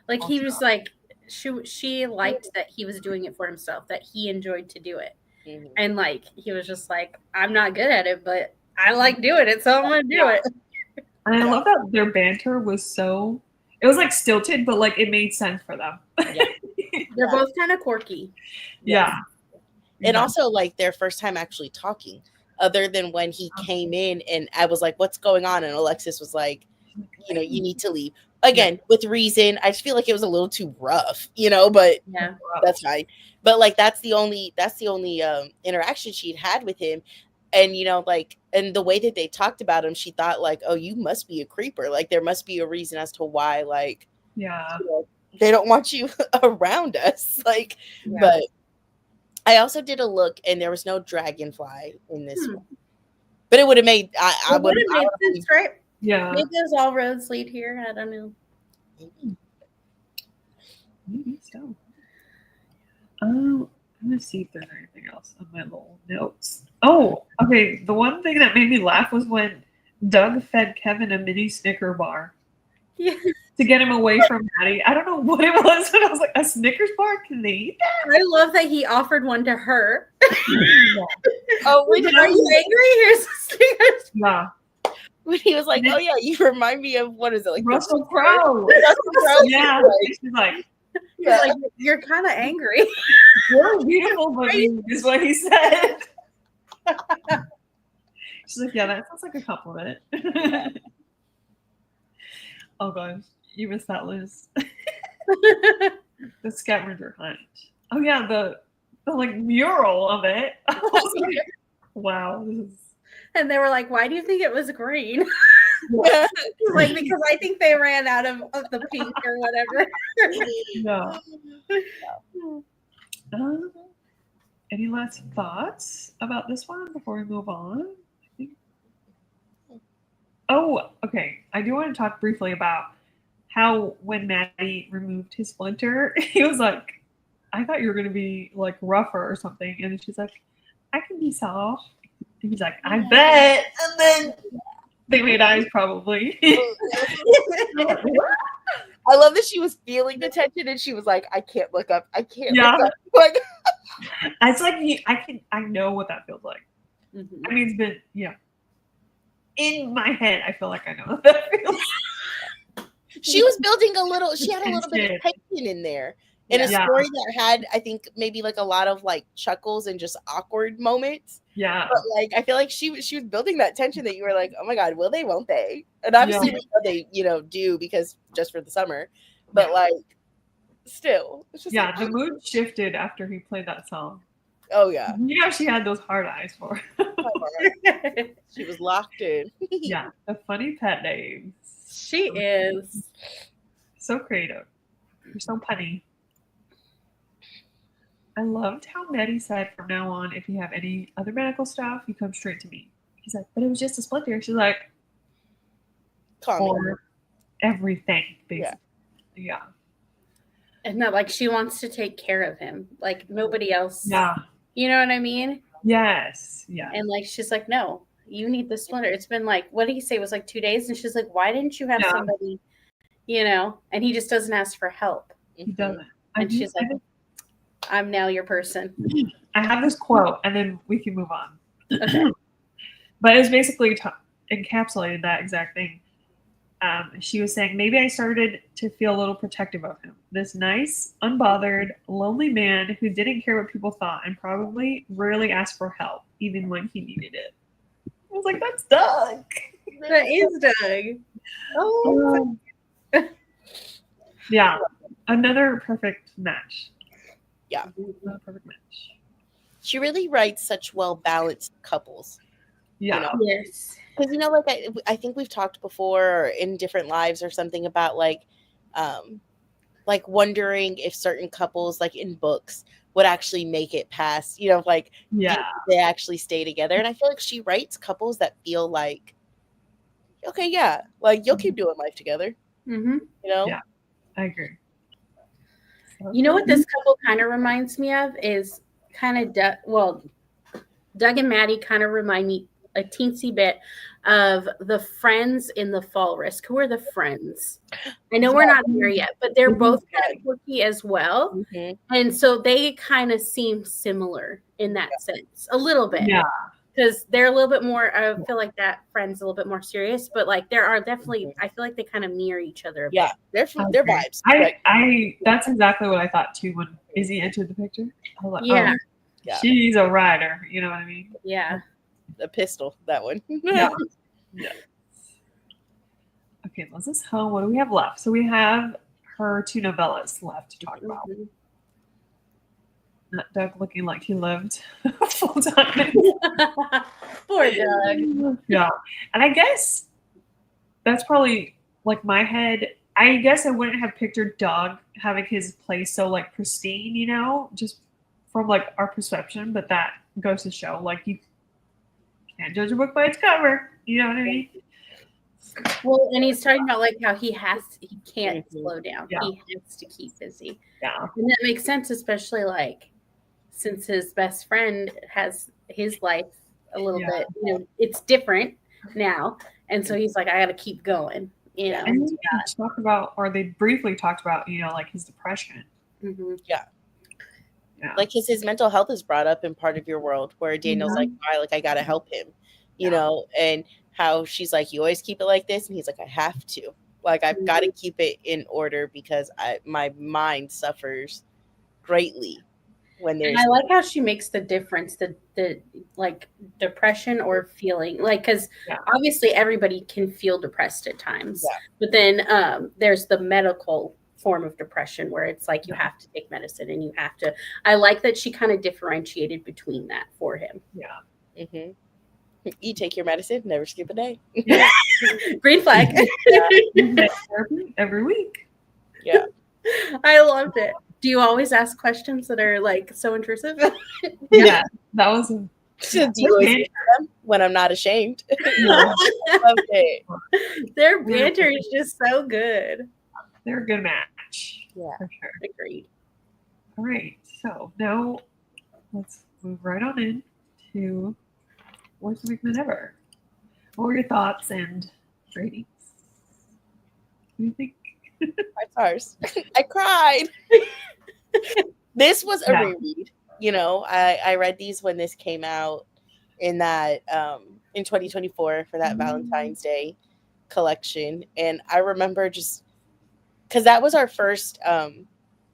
Like he was like, she liked that he was doing it for himself, that he enjoyed to do it. Mm-hmm. And like he was just like, I'm not good at it, but I like doing it, so I'm gonna do it. And I love that their banter was so, it was like stilted, but like it made sense for them. Yeah. They're both kind of quirky. Yeah. And also like their first time actually talking, other than when he came in and I was like, what's going on? And Alexis was like, you know, you need to leave. Again, with reason. I just feel like it was a little too rough, you know, but that's fine. But like that's the only interaction she'd had with him. And you know, like, and the way that they talked about him, she thought like, oh, you must be a creeper. Like there must be a reason as to why, like, you know, they don't want you around us. Like, but I also did a look and there was no dragonfly in this one. But it would have made I would have made sense, right? Yeah. Maybe those all roads lead here. I don't know. Maybe so. I'm gonna see if there's anything else on my little notes. Oh, okay. The one thing that made me laugh was when Doug fed Kevin a mini Snicker bar. Yeah. To get him away from Maddie. I don't know what it was, but I was like, a Snickers bar? Can they eat that? I love that he offered one to her. Oh, are you angry? Here's a Snickers. Yeah. When he was like, oh yeah, you remind me of, what is it, like Russell Crowe. Yeah. She's like, you're kind of angry. You're beautiful, but is what he said. She's like, yeah, that sounds like a compliment. Oh gosh, you missed that, Liz. The scavenger hunt. Oh yeah, the like mural of it. I was like, wow. And they were like, why do you think it was green? Like, because I think they ran out of the pink or whatever. Yeah. Any last thoughts about this one before we move on? Oh, okay. I do want to talk briefly about how when Maddie removed his splinter, he was like, I thought you were going to be like rougher or something. And then she's like, I can be soft. And he's like, I bet. And then they made eyes probably. I love that she was feeling the tension and she was like, I can't look up. I can't look up. Like, it's like, I know what that feels like. Mm-hmm. I mean, it's been, in my head, I feel like I know what that feels like. She was building she had a little bit of tension in there. In a story that had, I think, maybe like a lot of like chuckles and just awkward moments. Yeah. But like, I feel like she was building that tension that you were like, oh my God, will they, won't they? And obviously we know they, do because just for the summer. But like, still. It's just the mood shifted after he played that song. Oh yeah. You know, she had those hard eyes for. She was locked in. Yeah, the funny pet names. She is. So creative. You're so punny. I loved how Nettie said from now on, if you have any other medical stuff, you come straight to me. He's like, but it was just a splinter. She's like, for everything, basically. Yeah. And that, like, she wants to take care of him, like nobody else. Yeah. You know what I mean? Yes. Yeah. And like, she's like, no, you need the splinter. It's been like, what did he say? It was like 2 days. And she's like, why didn't you have somebody, you know? And he just doesn't ask for help. He doesn't. And she's like, I'm now your person. I have this quote, and then we can move on. Okay. But it was basically encapsulated that exact thing. She was saying, maybe I started to feel a little protective of him. This nice, unbothered, lonely man who didn't care what people thought and probably rarely asked for help, even when he needed it. I was like, that's Doug. That is Doug. Oh. Yeah. Another perfect match. Yeah. Another perfect match. She really writes such well-balanced couples. Yeah. You know? Yes. Because, you know, like I think we've talked before in different lives or something about like wondering if certain couples, like in books, would actually make it past, you know, like they actually stay together. And I feel like she writes couples that feel like, okay, yeah, like you'll keep doing life together. Mm-hmm. You know? Yeah, I agree. You know what this couple kind of reminds me of is kind of Doug and Maddie kind of remind me a teensy bit of the friends in The Fall Risk. Who are the friends? I know we're not there yet, but they're both kind of quirky as well. Mm-hmm. And so they kind of seem similar in that sense, a little bit. Yeah. Because they're a little bit more, I feel like that friend's a little bit more serious, but like there are definitely, I feel like they kind of mirror each other a bit. They're vibes. I that's exactly what I thought too when Izzy entered the picture. I was like, she's a rider. You know what I mean? Yeah. A pistol, that one. Yeah. Okay, Liz home. What do we have left? So we have her 2 novellas left to talk about. Not Doug looking like he lived full time. Poor Doug. Yeah. And I guess that's probably like my head. I guess I wouldn't have pictured Doug having his place so like pristine, you know, just from like our perception, but that goes to show like you can't judge a book by its cover. You know what I mean? Well, and he's talking about like how he can't slow down. Yeah. He has to keep busy. Yeah. And that makes sense, especially like since his best friend has his life a little bit, you know, it's different now. And so he's like, I got to keep going, you know. And they briefly talked about, you know, like his depression. Mm-hmm. Yeah. Like his mental health is brought up in Part of Your World where Daniel's like, I got to help him, you know, and how she's like, you always keep it like this. And he's like, I have to. Like, I've got to keep it in order because my mind suffers greatly when there's. And I like how she makes the difference, the like depression or feeling like, because obviously everybody can feel depressed at times, but then there's the medical form of depression where it's like you have to take medicine and you have to. I like that she kind of differentiated between that for him. Yeah. Mm-hmm. You take your medicine, never skip a day. Green flag. Every week. Yeah. I loved it. Do you always ask questions that are like so intrusive? Yeah, that was do you always answer them when I'm not ashamed? Okay. Their banter is just so good. They're a good match. Yeah. For sure. Agreed. All right. So now let's move right on in to Worst Wingman Ever. What were your thoughts and ratings? What do you think? 5 stars. I cried. This was a reread. You know, I read these when this came out in that in 2024 for that Valentine's Day collection. And I remember just because that was our first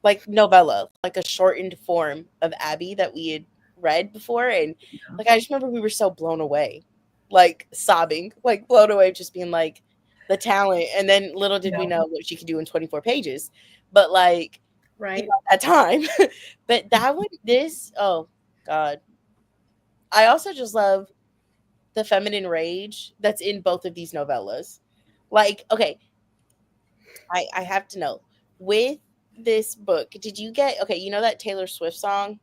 like novella, like a shortened form of Abby that we had read before. And like I just remember we were so blown away, like sobbing, like blown away, just being like the talent. And then little did we know what she could do in 24 pages. But like right at that time. But that one, God. I also just love the feminine rage that's in both of these novellas. Like, okay, I have to know, with this book, did you get, okay, you know that Taylor Swift song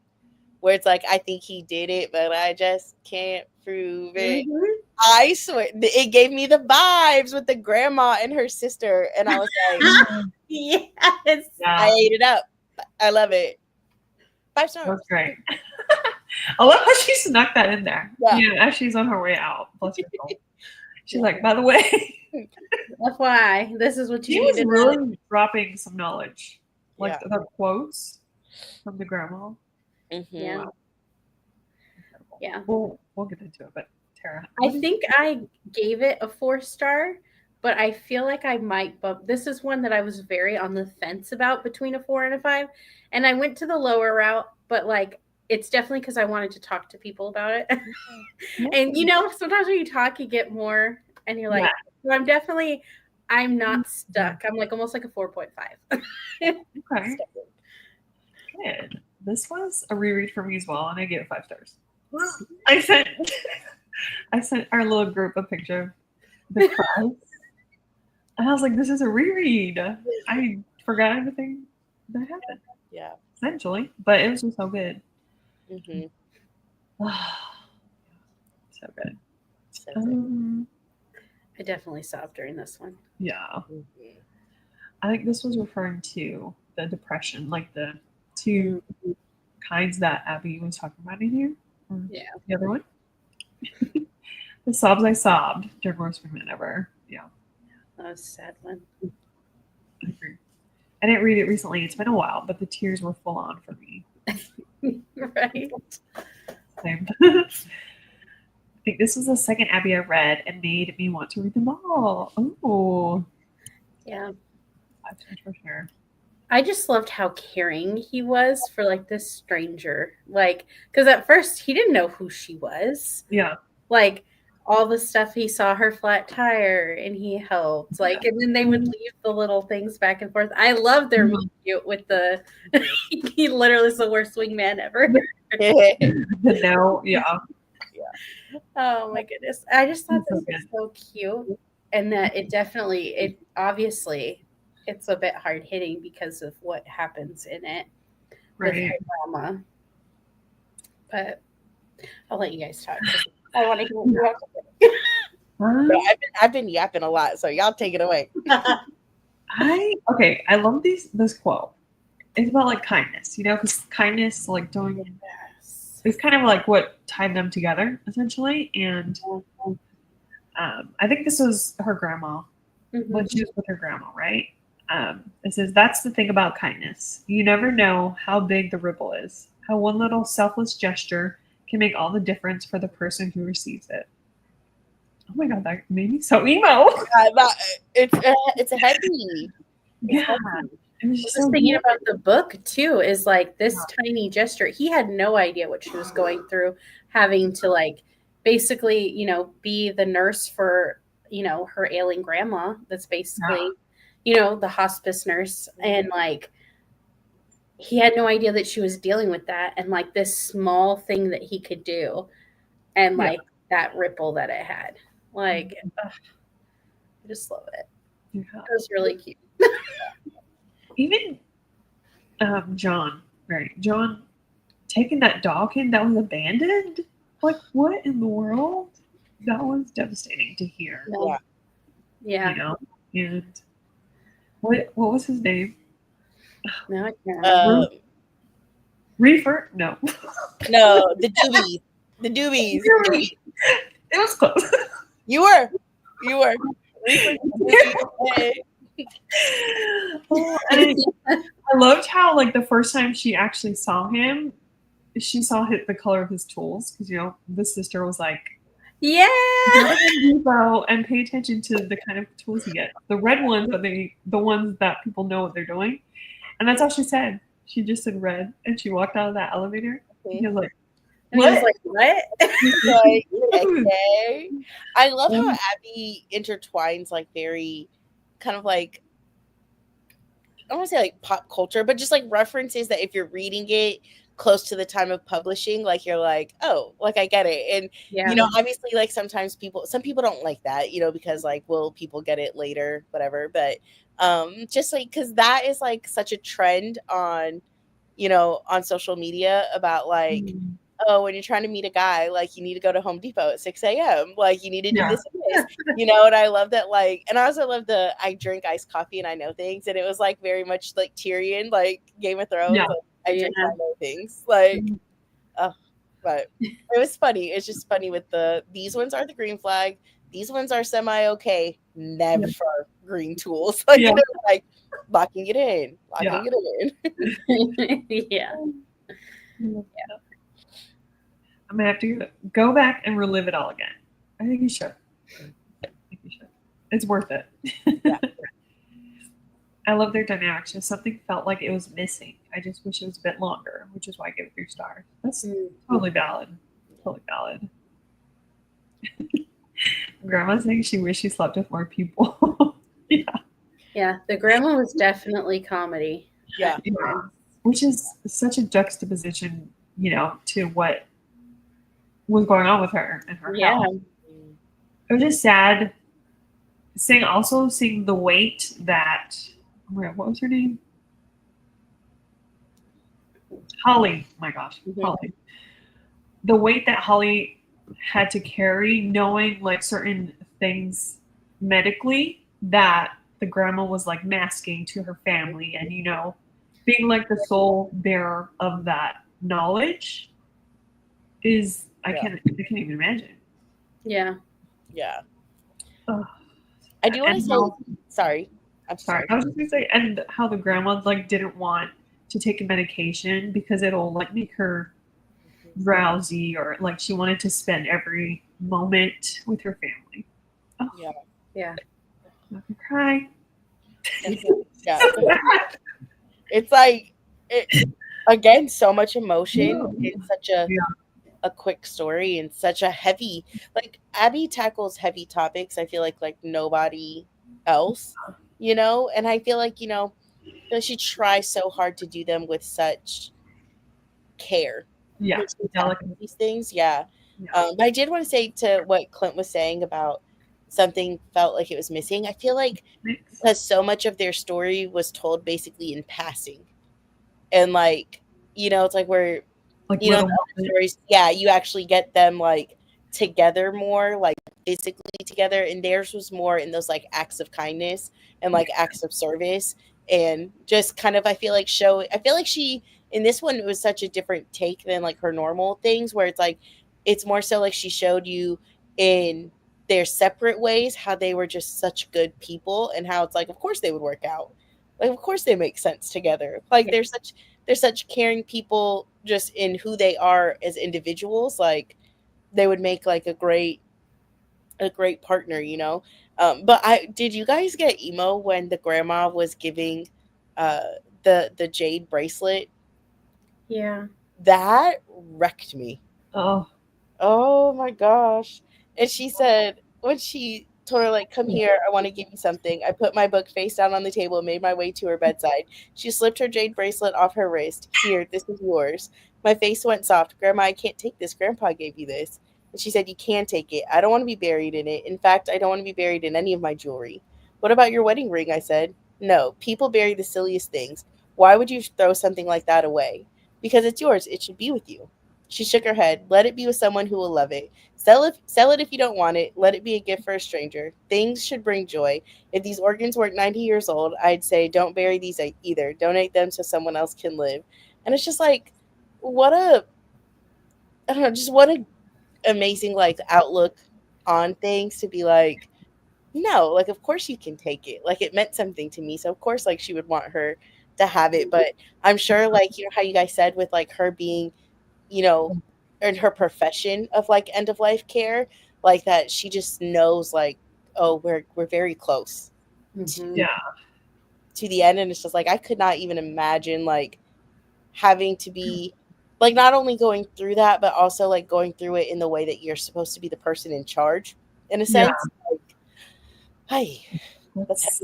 where it's like, I think he did it, but I just can't prove it. Mhm. I swear, it gave me the vibes with the grandma and her sister, and I was like, Yes. I ate it up. I love it. 5 stars. That was great. I love how she snuck that in there. Yeah. As she's on her way out. Bless her soul. She's like, by the way, FYI, this is what she you was need to know. really dropping some knowledge. Like Yeah. the quotes from the grandma. Mhm. Yeah. Wow. Incredible. Yeah. We'll get into it, but Tara. I think I gave it a 4-star, but I feel like I might bump. This is one that I was very on the fence about between a 4 and a 5. And I went to the lower route, but like it's definitely because I wanted to talk to people about it. And you know, sometimes when you talk, you get more, and you're like, so I'm not stuck. I'm like almost like a 4.5. Okay. Good. This was a reread for me as well, and I gave it 5 stars. I sent our little group a picture of the class, and I was like, "This is a reread." I forgot everything that happened. Yeah. Essentially, but it was just so good. Mhm. So good. So good. I definitely sobbed during this one. Yeah, Mhm. I think this was referring to the depression, like the 2 kinds that Abby was talking about in here. Yeah. The other one. The sobs I sobbed during Wingman Ever. Yeah. That was a sad one. I agree. I didn't read it recently. It's been a while, but the tears were full on for me. Right. Same. I think this was the second Abby I read and made me want to read them all. Oh. Yeah. 5 stars for sure. I just loved how caring he was for like this stranger. Like, because at first he didn't know who she was. Yeah. Like all the stuff, he saw her flat tire and he helped. Like, and then they would leave the little things back and forth. I love their meet cute with the he literally is the worst wingman ever. The no, yeah. Oh my goodness. I just thought So this was so cute. And that it obviously it's a bit hard hitting because of what happens in it with her drama. But I'll let you guys talk. I want to hear what you have to say. But I've been yapping a lot, so y'all take it away. I love this quote. It's about like kindness, you know, because kindness, like doing, it's kind of like what tied them together essentially. And I think this was her grandma when she was with her grandma, right? It says that's the thing about kindness. You never know how big the ripple is. How one little selfless gesture can make all the difference for the person who receives it. Oh my god, that made me so emo. It's a heavy. Yeah. It was Just so thinking good. about the book too is like this tiny gesture. He had no idea what she was going through, having to like basically, you know, be the nurse for, you know, her ailing grandma. That's basically, you know, the hospice nurse. And like he had no idea that she was dealing with that, and like this small thing that he could do, and like that ripple that it had. Like I just love it. Yeah. It was really cute. Even John, right? John taking that dog in that was abandoned. Like, what in the world? That was devastating to hear. Yeah. You know, and what was his name? No, I can't remember. Reefer? No. No, the doobies. The doobies. It was close. You were. I loved how, like, the first time she actually saw him, she saw the color of his tools because, you know, the sister was like, yeah, go to Home Depot and pay attention to the kind of tools you get. The red ones are the ones that people know what they're doing, and that's all she said. She just said red, and she walked out of that elevator. And he was like, and he was like, "What?" Like, okay. I love how Abby intertwines like very kind of like, I don't want to say like pop culture, but just like references that if you're reading it, close to the time of publishing, like you're like, oh, like I get it. And Yeah. obviously, like sometimes some people don't like that, because like, will people get it later, whatever. But just like, because that is like such a trend on on social media about like, oh, when you're trying to meet a guy, like you need to go to Home Depot at 6 a.m. Like you need to do this and this, and I love that. Like, and I also love I drink iced coffee and I know things. And it was like very much like Tyrion, like Game of Thrones. Yeah. Like, I drink and I know things. Like, but it was funny. It's just funny with these ones are the green flag. These ones are semi-okay. Never green tools. Like, like locking it in. Yeah. I'm gonna have to go back and relive it all again. I think you should. It's worth it. Yeah. I love their dynamics. Just something felt like it was missing. I just wish it was a bit longer, which is why I gave it 3 stars. That's totally valid. Totally valid. Grandma saying she wished she slept with more people. Yeah, the grandma was definitely comedy. Yeah. Which is such a juxtaposition, to what was going on with her and her health. It was just sad. Seeing the weight that, what was her name? Holly. Oh my gosh, Holly. The weight that Holly had to carry, knowing like certain things medically that the grandma was like masking to her family, and being like the sole bearer of that knowledge is I can't even imagine. Yeah. I do want to say sorry. I'm sorry. I was just gonna say, and how the grandma like didn't want to take a medication because it'll like make her drowsy, or like she wanted to spend every moment with her family. Yeah. I can cry. It's like again, so much emotion in such a quick story and such a heavy, like Abby tackles heavy topics. I feel like nobody else, and I feel like she tries so hard to do them with such care. These things, but I did want to say to what Clint was saying about something felt like it was missing. I feel like because so much of their story was told basically in passing, and like it's like where stories, you actually get them like together more, like physically together, and theirs was more in those like acts of kindness and like acts of service, and just kind of I feel like she in this one, it was such a different take than like her normal things, where it's like it's more so like she showed you in their separate ways how they were just such good people, and how it's like of course they would work out, like of course they make sense together, like they're such caring people just in who they are as individuals. Like they would make like a great partner, but did you guys get emo when the grandma was giving the jade bracelet? Yeah, that wrecked me. Oh my gosh. And she said, when she told her, like, come here, I want to give you something. I put my book face down on the table and made my way to her bedside. She slipped her jade bracelet off her wrist. Here, this is yours. My face went soft. Grandma, I can't take this. Grandpa gave you this. And she said, you can take it. I don't want to be buried in it. In fact, I don't want to be buried in any of my jewelry. What about your wedding ring? I said. No, people bury the silliest things. Why would you throw something like that away? Because it's yours. It should be with you. She shook her head. Let it be with someone who will love it. Sell it if you don't want it. Let it be a gift for a stranger. Things should bring joy. If these organs weren't 90 years old, I'd say don't bury these either. Donate them so someone else can live. And it's just like, what a amazing like outlook on things, to be like, no, like of course you can take it. Like it meant something to me. So of course like she would want her to have it. But I'm sure like, how you guys said with like her being, in her profession of like end of life care, like that she just knows like, oh, we're very close to the end. And it's just like I could not even imagine like having to be like not only going through that, but also like going through it in the way that you're supposed to be the person in charge, in a sense. Like, that's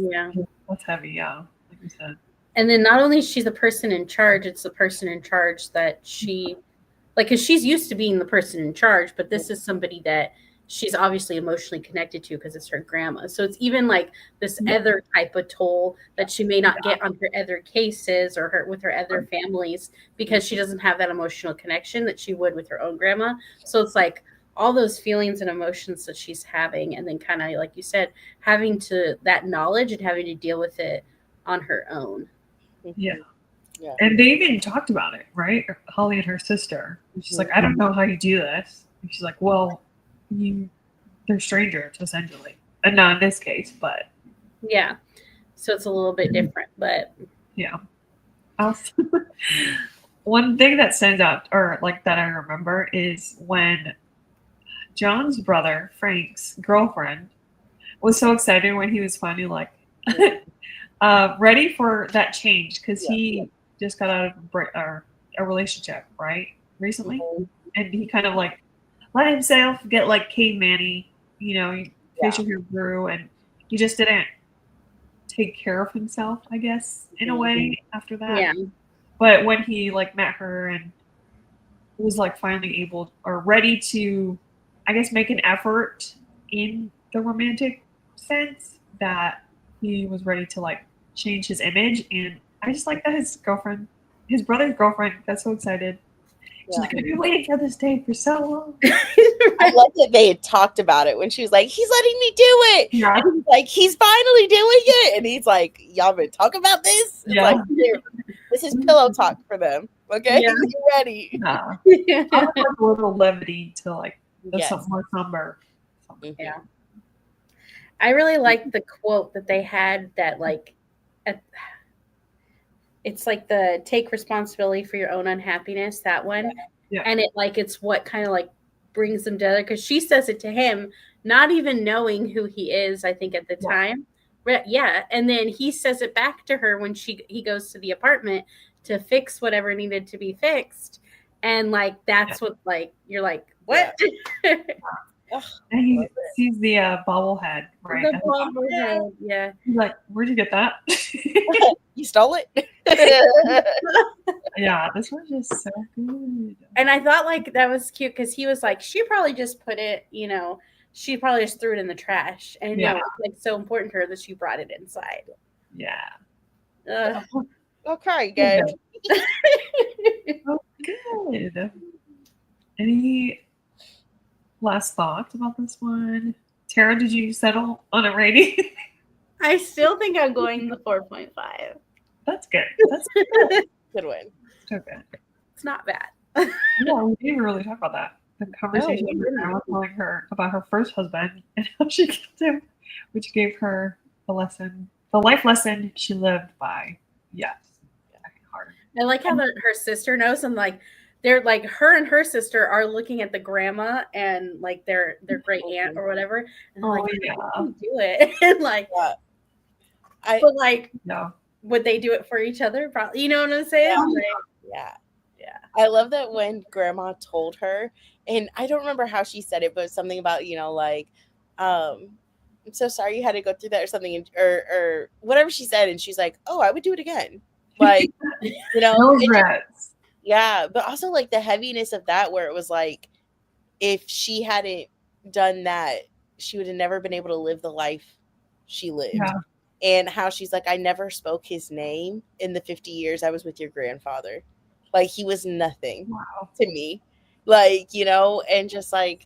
heavy, like you said. And then not only is she the person in charge, it's the person in charge that she, like, because she's used to being the person in charge, but this is somebody that she's obviously emotionally connected to because it's her grandma. So it's even like this other type of toll that she may not get on her other cases or her with her other families because she doesn't have that emotional connection that she would with her own grandma. So it's like all those feelings and emotions that she's having, and then kind of like you said, having to that knowledge and having to deal with it on her own. Yeah. And they even talked about it, right? Holly and her sister. She's like, I don't know how you do this. And she's like, well, they're strangers, essentially. And not in this case, but. Yeah. So it's a little bit different, but. Yeah. One thing that stands out, or like that I remember, is when John's brother, Frank's girlfriend, was so excited when he was finally like ready for that change because he just got out of a relationship, right? Recently. And he kind of like let himself get like caveman-y, facial hair grew, and he just didn't take care of himself, I guess, in a way after that. Yeah. But when he like met her and was like finally able or ready to, I guess, make an effort in the romantic sense, that he was ready to like change his image. And I just like that his brother's girlfriend, got so excited. She's like, I've been waiting for this day for so long. I love that they had talked about it when she was like, he's letting me do it. Yeah. And he's like, he's finally doing it. And he's like, y'all been talking about this? It's like, here, this is pillow talk for them. Okay? Yeah. You ready? Nah. I like a little levity to like something more somber. Yeah. I really like the quote that they had that like it's like the take responsibility for your own unhappiness, that one. Yeah. And it's what kind of like brings them together, because she says it to him, not even knowing who he is, I think, at the time. Yeah. And then he says it back to her when he goes to the apartment to fix whatever needed to be fixed. And like that's what like you're like, what? And he sees the bobblehead, right? The bobblehead, yeah. He's like, where'd you get that? You stole it? Yeah, this was just so good. And I thought like that was cute because he was like, she probably just put it, she probably just threw it in the trash. And no, it's like so important to her that she brought it inside. Yeah. Okay, good. Oh, good. Any last thoughts about this one? Tara, did you settle on a rating? I still think I'm going the 4.5. That's good. That's good. Good one. So good. It's not bad. Yeah, we didn't really talk about that. The conversation with Grandma telling her about her first husband and how she killed him, which gave her the life lesson she lived by. Yes. Hard. I like how her sister knows, and like they're like her and her sister are looking at the grandma and like their great aunt or whatever, and they're like, how do you do it? And like, but like, no. Would they do it for each other? Probably, you know what I'm saying? Yeah. I love that when Grandma told her, and I don't remember how she said it, but something about I'm so sorry you had to go through that or something, or whatever she said, and she's like, oh, I would do it again, like no regrets. Yeah, but also like the heaviness of that, where it was like, if she hadn't done that, she would have never been able to live the life she lived. Yeah. And how she's like, I never spoke his name in the 50 years I was with your grandfather. Like, he was nothing to me. Like, and just like,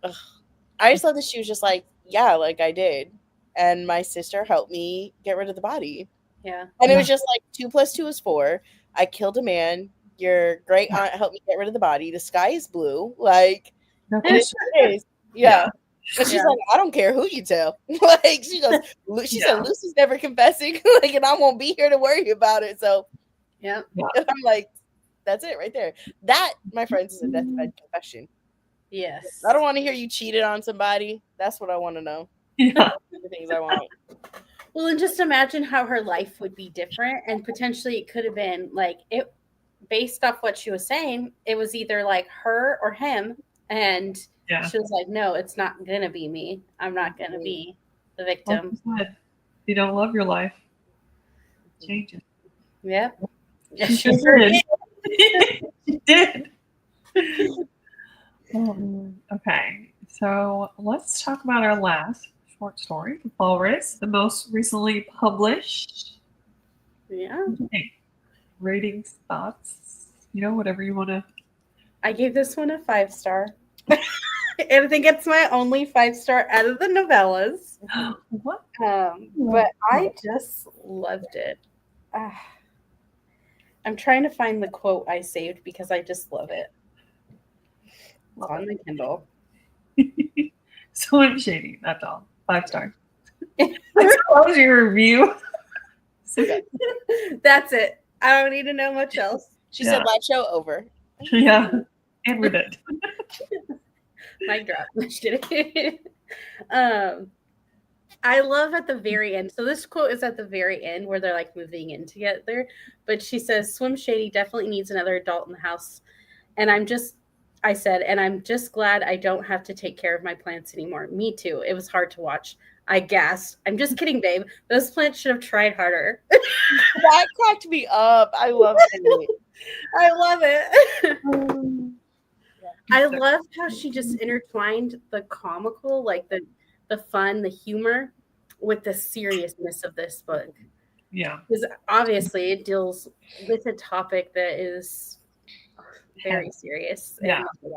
ugh. I just love that she was just like, yeah, like I did. And my sister helped me get rid of the body. Yeah. And it was just like 2 + 2 is 4. I killed a man. Your great aunt helped me get rid of the body. The sky is blue. Like, it is. Yeah. But she's like, I don't care who you tell. Like, she goes, she said, Lucy's never confessing. Like, and I won't be here to worry about it. So, yeah. I'm like, that's it right there. That, my friends, is a deathbed confession. Yes. I don't want to hear you cheated on somebody. That's what I want to know. Yeah. The things I want. Well, and just imagine how her life would be different. And potentially it could have been like it, based off what she was saying, it was either like her or him. And she was like, no, it's not going to be me. I'm not going to be the victim. Like you said, if you don't love your life, change it. Yep. She She sure did. She did. Okay, so let's talk about our last short story, The Walrus, the most recently published. Yeah. What do you think? Ratings, thoughts, whatever you want to. I gave this one a 5-star. I think it's my only 5-star out of the novellas. What? But I just loved it. I'm trying to find the quote I saved because I just love it. It's on my Kindle. Slim Shady, that's all. 5 stars. What was your review? That's it. I don't need to know much else. She said live show over. Yeah, and we're dead. Mic drop. Just kidding. I love at the very end. So this quote is at the very end where they're like moving in together. But she says, Slim Shady definitely needs another adult in the house. And I'm just glad I don't have to take care of my plants anymore. Me too. It was hard to watch. I gasped. I'm just kidding, babe. Those plants should have tried harder. That cracked me up. I love it. I love it. I love how she just intertwined the comical, like the fun, the humor, with the seriousness of this book. Yeah. Because obviously it deals with a topic that is very serious. Yeah. And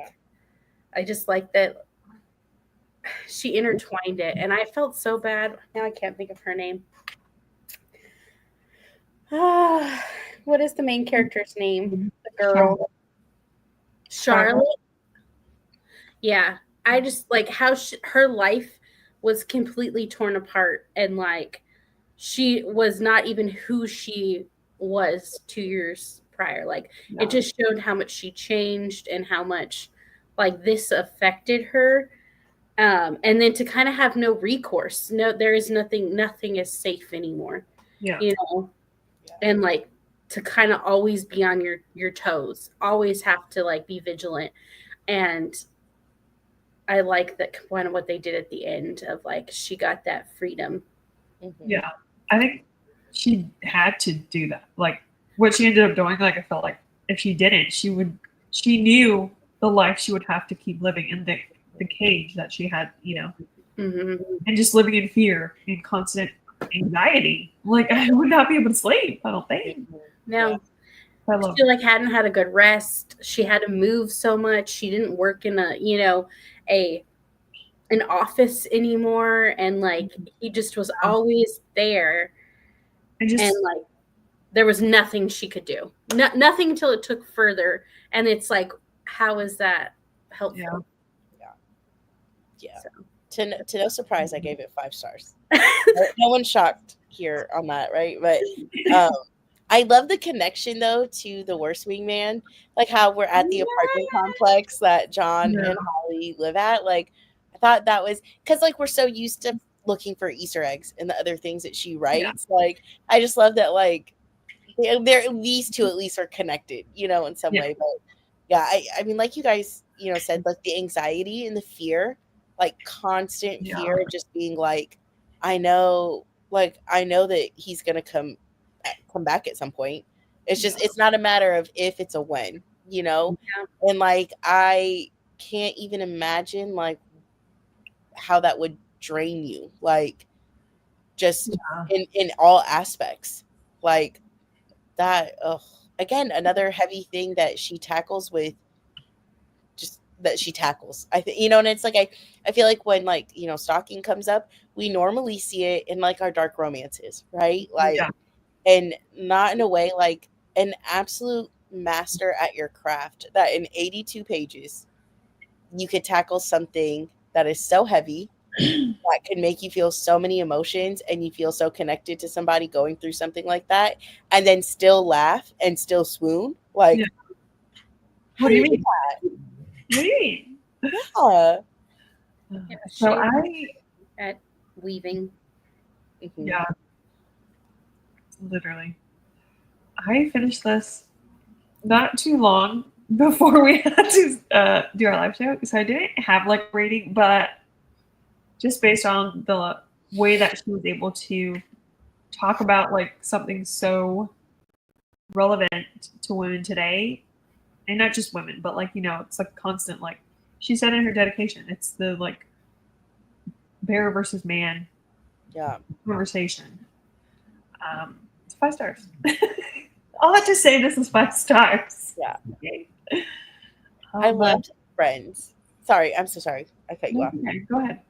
I just like that she intertwined it. And I felt so bad. Now I can't think of her name. What is the main character's name? The girl. Charlotte. Yeah. I just like how her life was completely torn apart, and like she was not even who she was 2 years prior. Like it just showed how much she changed and how much like this affected her. And then to kind of have no recourse. No, there is nothing is safe anymore. Yeah. And like to kind of always be on your toes, always have to like be vigilant. And I like that kind of what they did at the end of like she got that freedom. Mm-hmm. Yeah, I think she had to do that. Like what she ended up doing, like I felt like if she didn't, she knew the life she would have to keep living in the cage that she had, Mm-hmm. and just living in fear and constant anxiety. Like I would not be able to sleep, I don't think. No. I love she like hadn't had a good rest. She had to move so much. She didn't work in an office anymore, and like he just was always there, and like there was nothing she could do. Nothing until it took further, and it's like, how is that helpful? Yeah. So. To no surprise, I gave it 5 stars. No one's shocked here on that, right? But I love the connection, though, to the worst wingman, like how we're at the apartment complex that John and Holly live at. Like, I thought that was because, like, we're so used to looking for Easter eggs and the other things that she writes. Yeah. Like, I just love that, like, these two at least are connected, in some way. But yeah, I mean, like you guys, said, like the anxiety and the fear, like constant fear, just being like, I know that he's gonna come back at some point. It's just it's not a matter of if, it's a when, and like I can't even imagine like how that would drain you, like just in all aspects, like that. Again, another heavy thing that she tackles with just that she tackles, I think, and it's like I feel like when like stalking comes up, we normally see it in like our dark romances, right? Like and not in a way like an absolute master at your craft, that in 82 pages you could tackle something that is so heavy that can make you feel so many emotions, and you feel so connected to somebody going through something like that, and then still laugh and still swoon. Like, what do you mean? What do you mean? Yeah. So I at weaving. Yeah. Literally. I finished this not too long before we had to do our live show, so I didn't have like a rating, but just based on the way that she was able to talk about like something so relevant to women today, and not just women, but like, it's like constant, like she said in her dedication, it's the like bear versus man conversation. It's 5 stars. All that to say, this is 5 stars. Yeah. Okay. I loved Friends. Sorry, I'm so sorry. I cut you off. Okay, go ahead.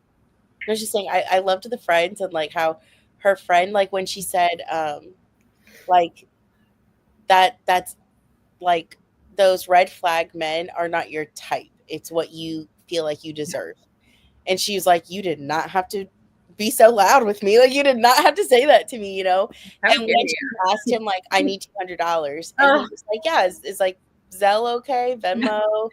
I was just saying, I loved the Friends and like how her friend, like when she said, like that's like those red flag men are not your type. It's what you feel like you deserve. And she was like, you did not have to be so loud with me. Like, you did not have to say that to me, you know? And when she asked him, like, I need $200, and he was like, yeah, is like Zelle okay? Venmo?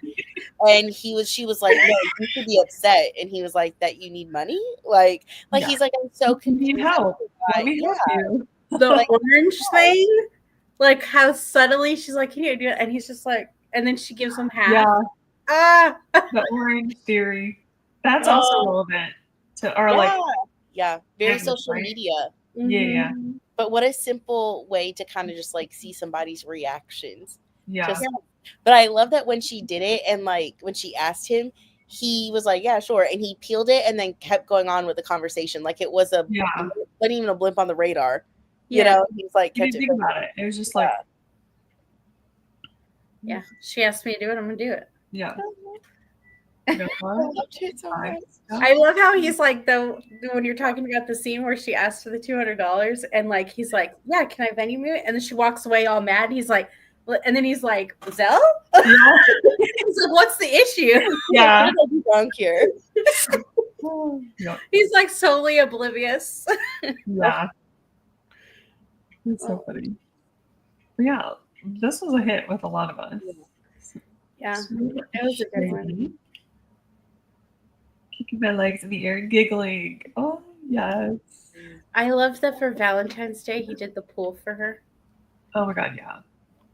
And she was like, no, you should be upset. And he was like, that you need money? Like he's like, I'm so confused. You need help. Let me help you. The like, orange thing, like how subtly she's like, can you do it? And he's just like, and then she gives him half. Yeah. The orange theory. That's also relevant to our very social media. Yeah. But what a simple way to kind of just like see somebody's reactions. Yeah. But I love that when she did it and like when she asked him, he was like, yeah, sure. And he peeled it and then kept going on with the conversation. Like it was wasn't even a blimp on the radar. You know, he was like, he didn't think about it. It was just like, yeah, she asked me to do it. I'm going to do it. Yeah. I love how he's like, though, when you're talking about the scene where she asked for the $200 and like, he's like, yeah, can I Venmo you? And then she walks away all mad. He's like, and then he's like, Zelle? Yeah. He's like, what's the issue? Yeah. Drunk here. He's like solely oblivious. Yeah. It's so funny. But yeah, this was a hit with a lot of us. Yeah, it was a good one. Kicking my legs in the air and giggling. Oh, yes. I loved that for Valentine's Day, he did the pool for her. Oh my God, yeah.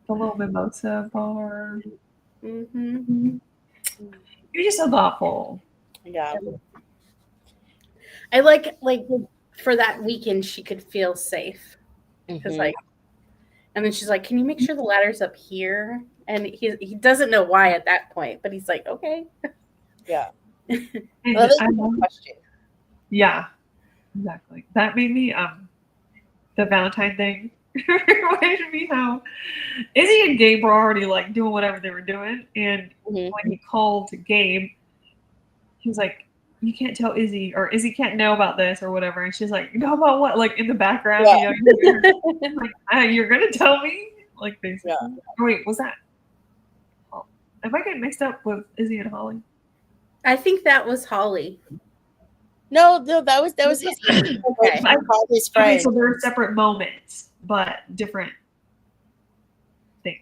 The little mimosa bar. Mm-hmm. You're just so thoughtful. Yeah. I like for that weekend, she could feel safe. Because like, and then she's like, can you make sure the ladder's up here? And he doesn't know why at that point, but he's like, okay. Yeah. Well, that's a good question. Yeah, exactly. That made me the Valentine thing reminded me how Izzy and Gabe were already like doing whatever they were doing, and when he called Gabe, he was like, you can't tell Izzy, or Izzy can't know about this or whatever, and she's like, you know about what? Like in the background, like, you're gonna tell me? Like basically. Yeah. Oh, wait, was that? Oh, am I getting mixed up with Izzy and Holly? I think that was Holly. No, that was Izzy. Okay. I called his friend. Okay, so they're separate moments, but different things.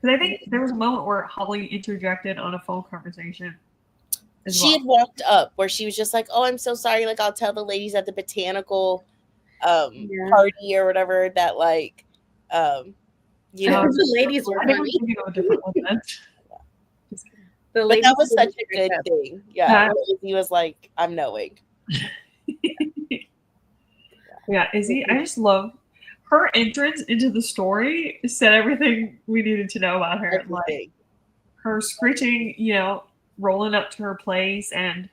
Because I think there was a moment where Holly interjected on a phone conversation. She had walked up where she was just like, oh, I'm so sorry. Like, I'll tell the ladies at the botanical party or whatever that, like, you know. The ladies were funny. But that was such a good thing. Yeah. Izzy was like, I'm knowing. Yeah, Izzy, I just love her entrance into the story, said everything we needed to know about her. Like her screeching, rolling up to her place and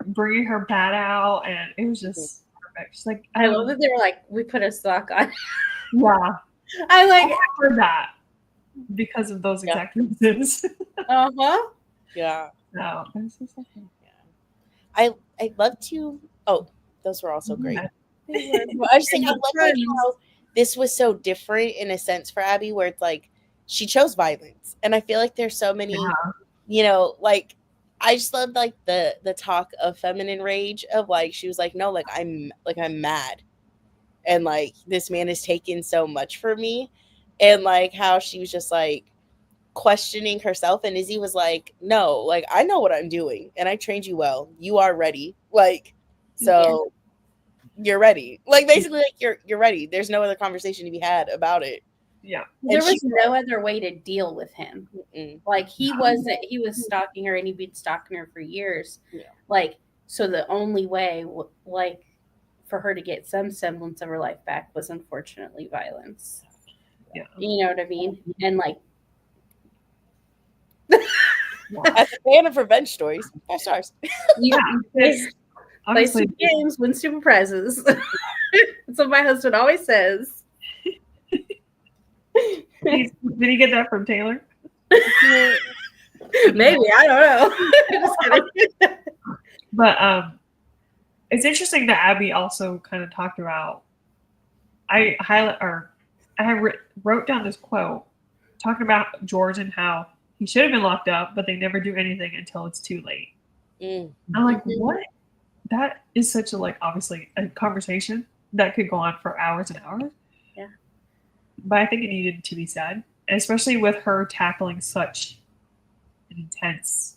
bringing her bat out, and it was just perfect. She's like, I love that they were like, we put a sock on. Yeah, I heard that because of those exact reasons. Yeah. No, this is okay. I'd love to. Oh, those were also great. I was saying, I love like how this was so different in a sense for Abby, where it's like she chose violence, and I feel like there's so many, like I just love like the talk of feminine rage of like she was like, no, like I'm mad, and like this man has taken so much from me, and like how she was just like questioning herself, and Izzy was like, no, like I know what I'm doing and I trained you well, you are ready, like so you're ready, like basically like you're ready, there's no other conversation to be had about it. There was no other way to deal with him. Like he was stalking her, and he'd been stalking her for years. Like, so the only way like for her to get some semblance of her life back was unfortunately violence. Yeah. You know what I mean? And like, As a fan of revenge stories, 5 stars. Yeah. play Honestly, stupid games, win stupid prizes. That's what my husband always says. did he get that from Taylor? Maybe, I don't know. Just kidding. But it's interesting that Abby also kind of talked about. I wrote down this quote talking about George and how he should have been locked up, but they never do anything until it's too late. I'm like, what? That is such a obviously a conversation that could go on for hours and hours. Yeah. But I think it needed to be said, and especially with her tackling such an intense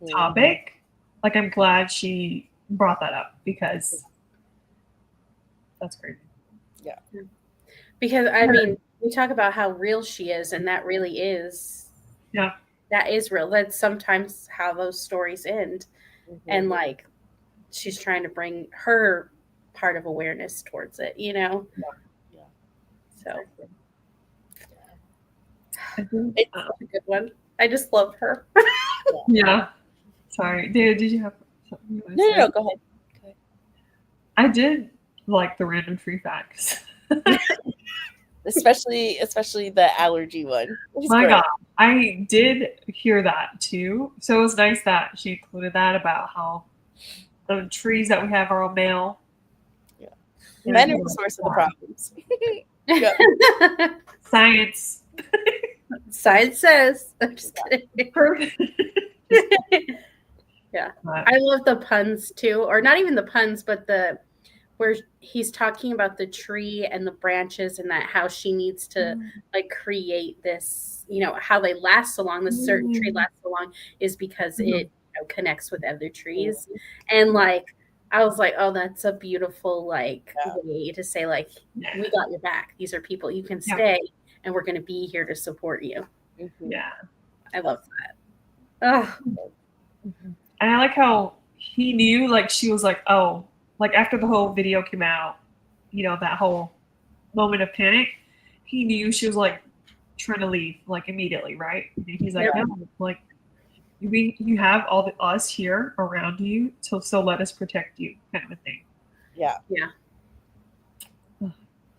topic. Like, I'm glad she brought that up because that's crazy. Yeah. Because I mean, we talk about how real she is, and that really is. Yeah. That is real. That's sometimes how those stories end. And like, she's trying to bring her part of awareness towards it, you know? Yeah. So It's a good one. I just love her. Yeah. Sorry. Did you have something you want to say? No, go ahead. I did like the random tree facts. Especially the allergy one. My God. I did hear that too. So it was nice that she included that about how the trees that we have are all male. Yeah. Men are the source of the problems. Science. Science says. I'm just kidding. Perfect. Yeah. I love the puns too, or not even the puns, but where he's talking about the tree and the branches and that how she needs to like create this, you know, how they last so long, this certain tree lasts so long is because it connects with other trees. And like, I was like, oh, that's a beautiful way to say like, we got your back. These are people you can stay and we're going to be here to support you. Yeah. I love that. Oh. And I like how he knew, like, she was like, oh, like after the whole video came out, you know, that whole moment of panic, he knew she was like trying to leave like immediately, right? And he's like, no, like you have all the us here around you, so let us protect you, kind of a thing. Yeah. Yeah. Oh,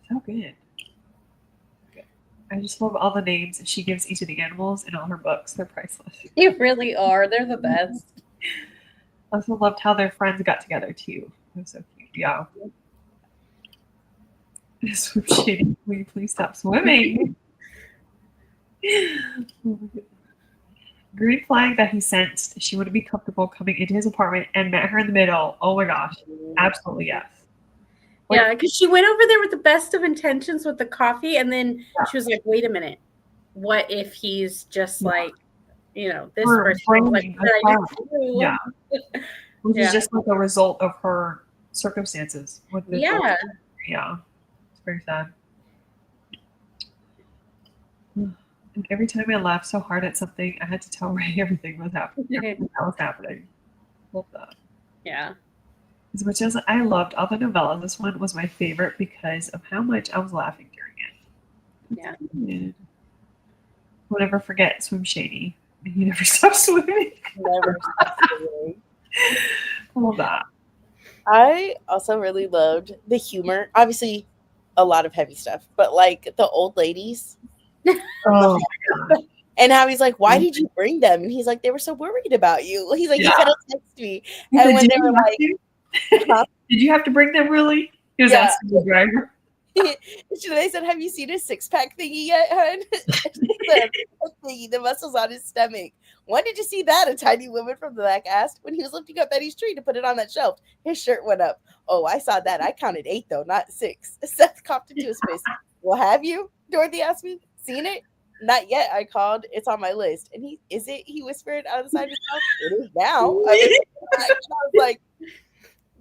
so good. I just love all the names she gives each of the animals in all her books. They're priceless. They really are. They're the best. I also loved how their friends got together too. It was so cute. Yeah. Swim shady. Will you please stop swimming? Green flag that he sensed she wouldn't be comfortable coming into his apartment and met her in the middle. Oh my gosh. Absolutely yes. Like, yeah, because she went over there with the best of intentions with the coffee, and then she was like, wait a minute. What if he's just like, you know, this person? Like, yeah. Which is just like a result of her circumstances. Yeah. Yeah. It's very sad. And every time I laughed so hard at something, I had to tell Ray everything was happening. Everything that was happening. Love that. Yeah. As much as I loved all the novellas, this one was my favorite because of how much I was laughing during it. Yeah. We'll never forget Swim Shady. He never stops swimming. Never stops swimming. I love that. I also really loved the humor. Obviously, a lot of heavy stuff, but like the old ladies. Oh my God. And how he's like, why did you bring them? And he's like, they were so worried about you. He's like, you could have texted me. And when they were like, did you have to bring them really? He was asking the driver. They said, have you seen his six-pack thingy yet, hon? The muscles on his stomach. When did you see that? A tiny woman from the back asked. When he was lifting up Betty's tree to put it on that shelf, his shirt went up. Oh, I saw that. I counted 8, though, not 6. Seth coughed into his face. Well, have you? Dorothy asked me. Seen it? Not yet, I called. It's on my list. And he whispered out of the side of his mouth. It is now. I was like,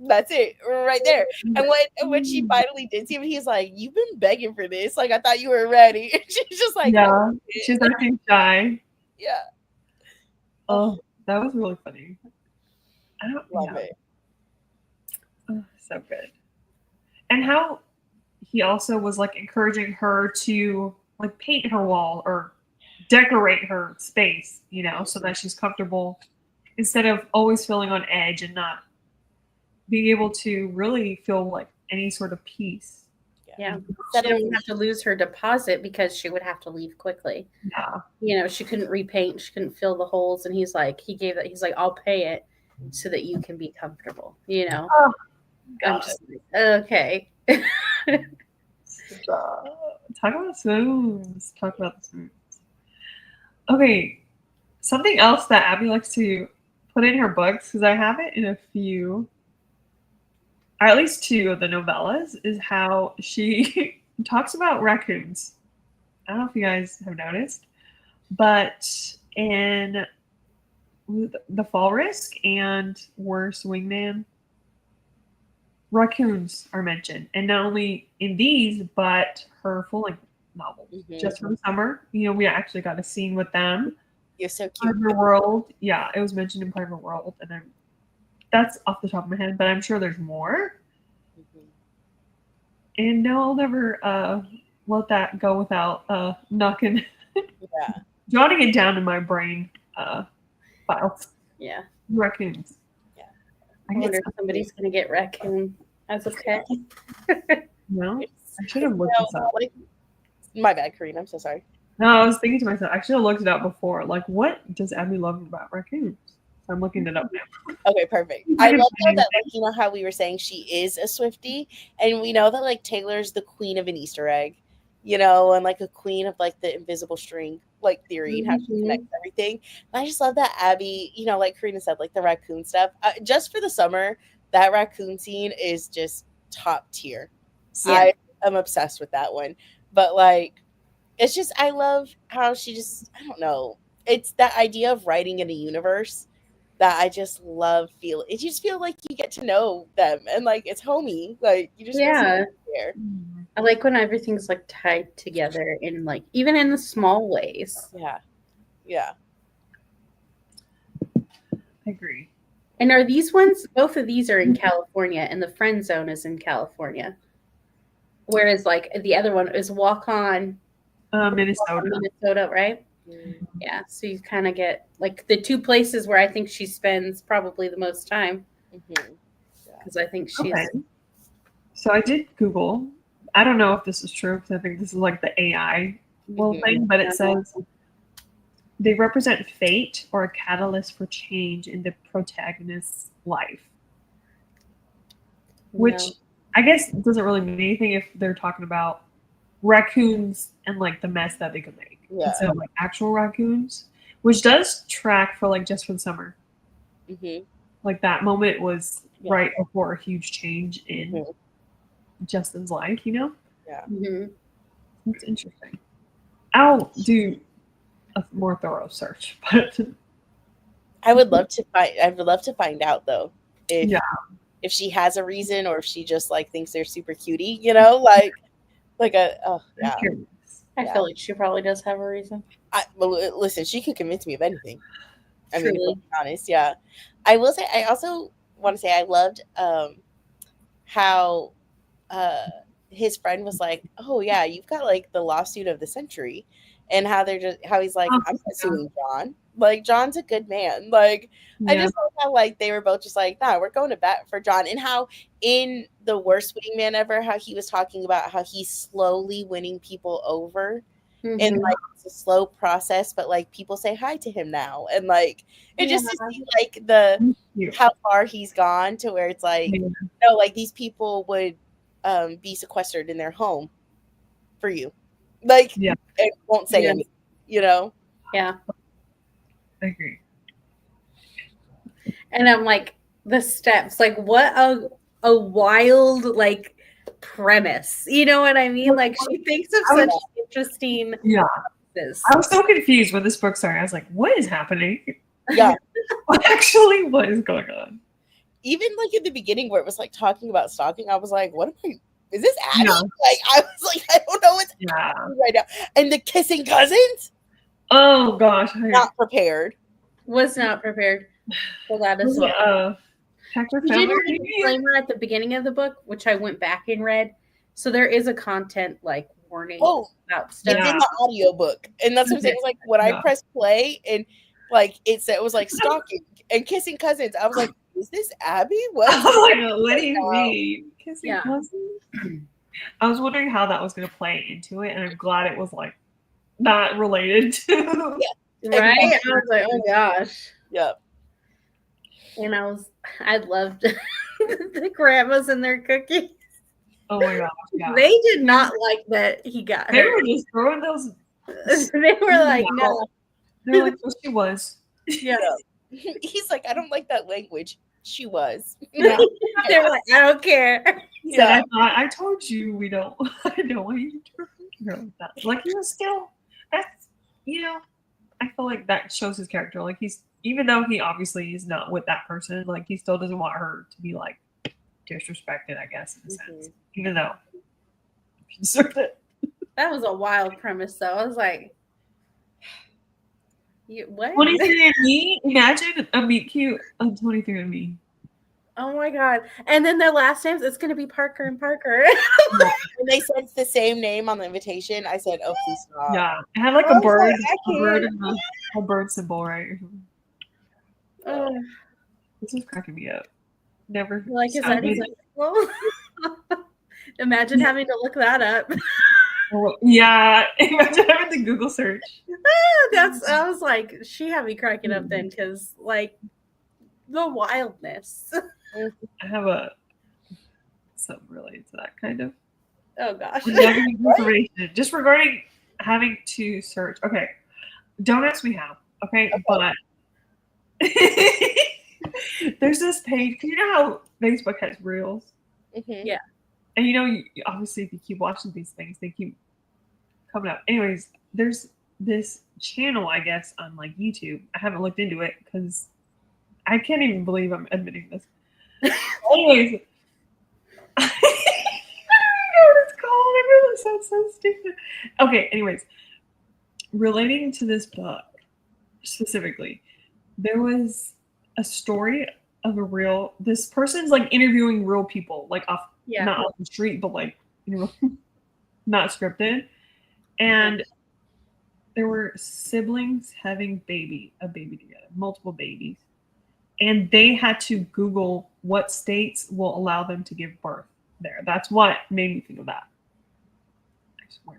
that's it right there. And when she finally did see him, he's like, you've been begging for this. Like, I thought you were ready. And she's just like, yeah, she's acting shy. Yeah. Oh, that was really funny. I don't love it. Oh, so good. And how he also was like encouraging her to like paint her wall or decorate her space, you know, so that she's comfortable instead of always feeling on edge and not being able to really feel like any sort of peace. Yeah. She didn't have to lose her deposit because she would have to leave quickly. Yeah. You know, she couldn't repaint, she couldn't fill the holes, and he's like, I'll pay it so that you can be comfortable, you know. Oh, I'm just like, okay. Talk about spoons. Talk about the spoons. Okay, something else that Abby likes to put in her books, because I have it in a few, or at least 2 of the novellas, is how she talks about raccoons. I don't know if you guys have noticed, but in The Fall Risk and Worst Wingman, raccoons are mentioned, and not only in these, but her full-length novel, Just for the Summer. You know, we actually got a scene with them. You're so cute. Part of the World, yeah, it was mentioned in Part of the World, and that's off the top of my head, but I'm sure there's more. And no, I'll never let that go without jotting it down in my brain files. Yeah, raccoons. Yeah, I wonder if somebody's gonna get raccoon as a pet. No, I should have looked this up. My bad, Karina. I'm so sorry. No, I was thinking to myself, I should have looked it up before. Like, what does Abby love about raccoons? So I'm looking it up now. Okay, perfect. I love though that, like, you know how we were saying she is a Swiftie, and we know that like Taylor's the queen of an Easter egg, you know, and like a queen of like the invisible string like theory and how she connects everything. And I just love that Abby, you know, like Karina said, like the raccoon stuff. Just for the summer, that raccoon scene is just top tier. Yeah. I am obsessed with that one. But like, it's just, I love how she just, I don't know, it's that idea of writing in a universe that I just love. You just feel like you get to know them, and like it's homey, like you just there. I like when everything's like tied together in like even in the small ways. Yeah, I agree. And are these ones, both of these are in California, and the friend zone is in California, whereas like the other one is Walk On Minnesota, right? Yeah, so you kind of get like the 2 places where I think she spends probably the most time, because I think she's So I did Google. I don't know if this is true, because I think this is like the AI thing, but it says they represent fate or a catalyst for change in the protagonist's life, which I guess doesn't really mean anything if they're talking about raccoons and like the mess that they could make. So like actual raccoons, which does track for like Just for the Summer. Like that moment was right before a huge change in Justin's life, you know? It's interesting. I'll do a more thorough search, but I would love to find out though if she has a reason, or if she just like thinks they're super cutie, you know, like I feel like she probably does have a reason. Well, listen, she could convince me of anything. I mean, to be honest, I will say, I also want to say I loved how his friend was like, "Oh yeah, you've got like the lawsuit of the century," and how he's like, "I'm not suing John. Like John's a good man." Like I just love how like they were both just like, "Nah, we're going to bat for John," and how in The Worst Wingman Ever, how he was talking about how he's slowly winning people over. And like it's a slow process, but like people say hi to him now, and like it just to see like how far he's gone to where it's like like these people would be sequestered in their home for you, like it won't say anything, you know. I agree. And I'm like, the steps, like what a wild like premise, you know what I mean? Like she thinks of such interesting I was so confused when this book started. I was like, what is happening? What is going on? Even like in the beginning where it was like talking about stalking, I was like, is this Abby? Like I was like, I don't know what's happening right now. And the kissing cousins, oh gosh, not prepared. Was not prepared for that as well. We did have a disclaimer at the beginning of the book, which I went back and read. So there is a content like warning Oh, about it's stuff. Yeah. in the audiobook. And that's what I'm saying. It's like when I Yeah. pressed play and like it said it was like stalking and kissing cousins. I was like, is this Abby? What? I'm like, what do you mean? Kissing Yeah. cousins? I was wondering how that was going to play into it, and I'm glad it was like not related to. Right? I was like, oh gosh. Yep. And I loved the grandmas and their cookies. Oh my gosh! Yeah, They did not like that he got they her. were just throwing those. They were like, no. They're like, well, she was. Yeah. He's like, I don't like that language. She was. Yeah. They're like, I don't care. He said, I told you we don't. I don't want you to her like that. Like he was still. That's I feel like that shows his character. Like he's even though he obviously is not with that person, like he still doesn't want her to be like disrespected. I guess in a sense, even though he deserved it. That was a wild premise, though. I was like, what? 23andMe? Imagine a meet cute on 23andMe. Oh my god! And then their last names, it's gonna be Parker and Parker. When they said it's the same name on the invitation, I said, "Oh, please stop." Yeah, it had like I a was bird, like, a bird, and a bird symbol, right? Oh, This is cracking me up. Never. like, is I that mean, acceptable? Imagine having to look that up. yeah, imagine having to Google search. I was like, she had me cracking up then because like the wildness. I have something related to that kind of. Oh gosh. Information just regarding having to search. Okay, don't ask me how. Okay, but there's this page. Cause you know how Facebook has reels. Mm-hmm. Yeah. And obviously, if you keep watching these things, they keep coming up. Anyways, there's this channel, I guess, on like YouTube. I haven't looked into it because I can't even believe I'm admitting this. Anyways, I don't know what it's called. It really sounds so stupid. Okay, anyways, relating to this book specifically, there was a story of this person's like interviewing real people, like not off the street, but like not scripted. And there were siblings having a baby together, multiple babies. And they had to Google what states will allow them to give birth there. That's what made me think of that. I swear.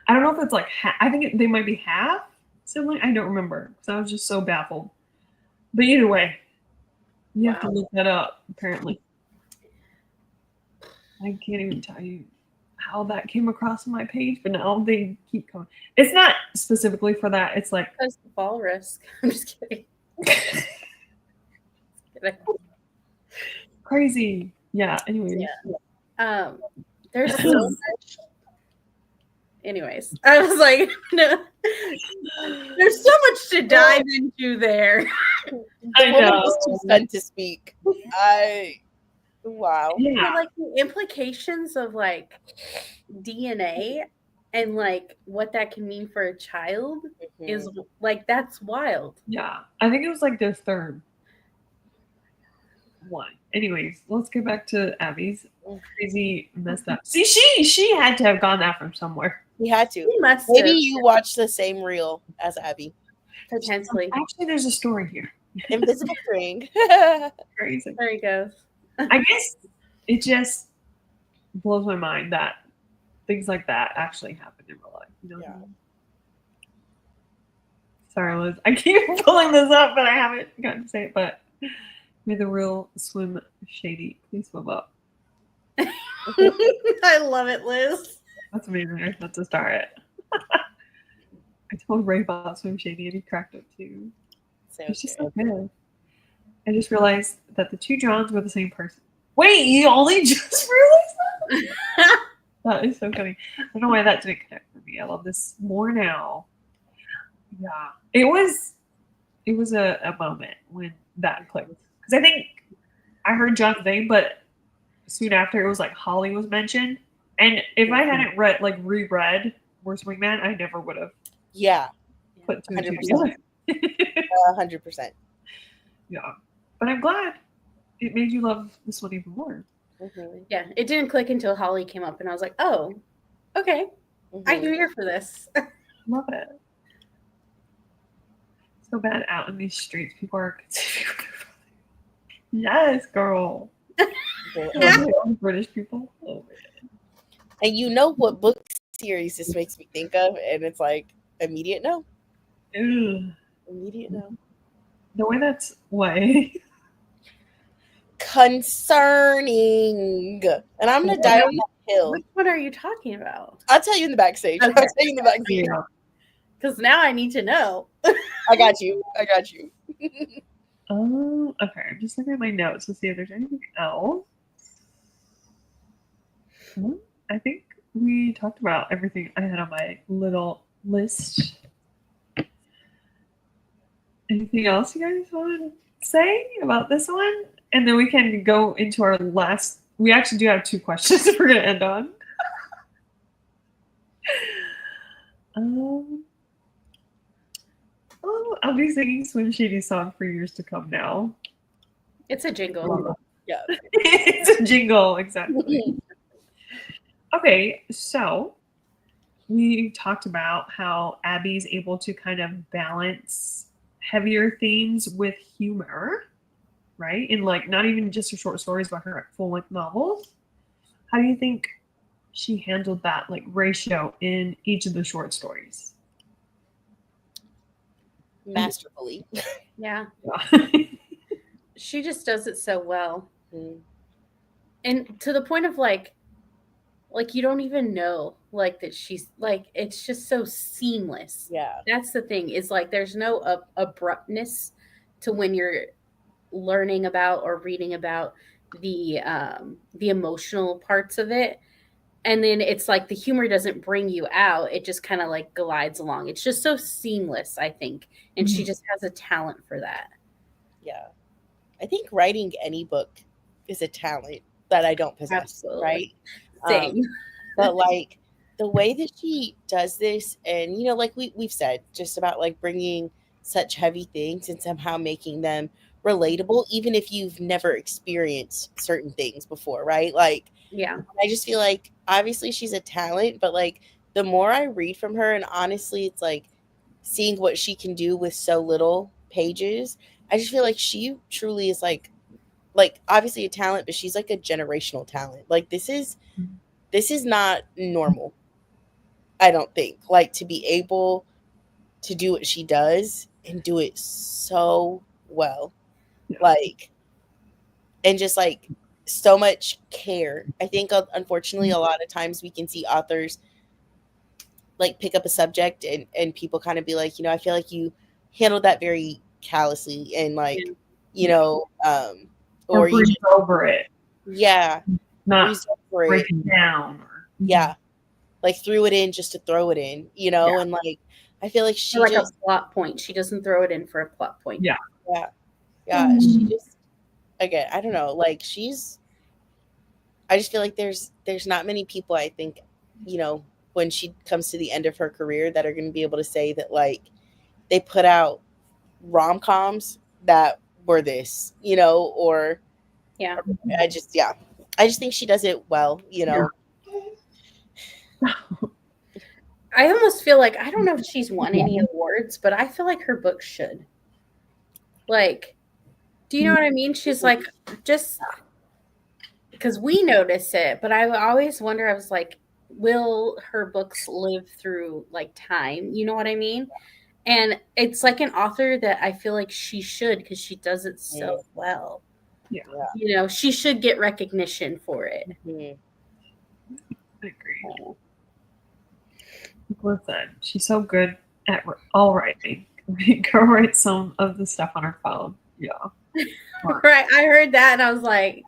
I don't know if it's like, I think they might be half sibling. I don't remember because I was just so baffled. But either way, you have to look that up, apparently. I can't even tell you how that came across my page, but now they keep coming. It's not specifically for that. It's like That's the fall risk. I'm just kidding. crazy. Yeah. Anyways. Yeah. There's so much. Anyways, I was like, no, there's so much to dive into there. I know. Was too stunned to speak. Wow. Yeah. Like the implications of like DNA and like what that can mean for a child is like that's wild. Yeah. I think it was like their third one. Anyways, let's get back to Abby's crazy messed up. See, she had to have gone that from somewhere. He had to. He must Maybe have. you watched the same reel as Abby. Potentially. Actually, there's a story here. Invisible string. Crazy. There he goes. I guess it just blows my mind that things like that actually happen in real life. You know? Yeah. Sorry, Liz. I keep pulling this up, but I haven't gotten to say it. But may the real swim shady. Please swim up. I love it, Liz. That's amazing. That's a start it. I told Ray about Swim Shady and he cracked up too. It's just so good. I just realized that the two Johns were the same person. Wait, you only just realized that? That is so funny. I don't know why that didn't connect for me. I love this more now. Yeah. It was a moment when that clicked. Because I think I heard John's name, but soon after it was like Holly was mentioned. And if I hadn't reread Worst Wingman, I never would have. Yeah. Put two and two 100%. together. 100%. Yeah. But I'm glad it made you love this one even more. Yeah, it didn't click until Holly came up, and I was like, oh, okay. I'm here for this. Love it. So bad out in these streets, people are yes, girl. British people. Oh man. And you know what book series this makes me think of, and it's like immediate no. Ugh. Immediate no. The way that's way. Concerning. And I'm gonna die on that hill. Which one are you talking about? I'll tell you in the backstage. Okay. I'll tell you in the backstage. Yeah. Because now I need to know. I got you. Oh, okay. I'm just looking at my notes to see if there's anything else. I think we talked about everything I had on my little list. Anything else you guys want to say about this one? And then we can go into our last. We actually do have 2 questions we're going to end on. I'll be singing Swim Shady's song for years to come now. It's a jingle. Yeah. It's a jingle, exactly. Okay, so we talked about how Abby's able to kind of balance heavier themes with humor, right? In like not even just her short stories, but her full-length novels. How do you think she handled that like ratio in each of the short stories? Masterfully. Yeah. She just does it so well. Mm. And to the point of like you don't even know like that she's like, it's just so seamless. Yeah. That's the thing, is like there's no abruptness to when you're learning about or reading about the emotional parts of it. And then it's like the humor doesn't bring you out. It just kind of like glides along. It's just so seamless, I think. And she just has a talent for that. Yeah. I think writing any book is a talent that I don't possess. Absolutely. Right? Same. But like the way that she does this, and you know, like we've said just about like bringing such heavy things and somehow making them relatable, even if you've never experienced certain things before, right? Like, yeah, I just feel like obviously she's a talent, but like the more I read from her, and honestly, it's like seeing what she can do with so little pages. I just feel like she truly is like obviously a talent, but she's like a generational talent. Like this is not normal. I don't think, like, to be able to do what she does and do it so well, like, and just like so much care. I think unfortunately a lot of times we can see authors like pick up a subject and people kind of be like, you know, I feel like you handled that very callously and like, you know, or breeze over it. Yeah. Not break it down. Yeah. Like threw it in just to throw it in, you know, and like I feel like she like just a plot point. She doesn't throw it in for a plot point. Yeah. Yeah. She just, again, I don't know, like I just feel like there's not many people, I think, you know, when she comes to the end of her career that are going to be able to say that like they put out rom-coms that were this, you know, or I just think she does it well, you know. I almost feel like, I don't know if she's won any awards, but I feel like her book should. Like, do you know what I mean? She's like, just because we notice it, but I always wonder, I was like, will her books live through like time? You know what I mean? And it's like an author that I feel like she should, because she does it so well. Yeah. You know, she should get recognition for it. Mm-hmm. I agree. Listen, she's so good at all writing. Go write some of the stuff on her phone. Yeah. Right. I heard that and I was like,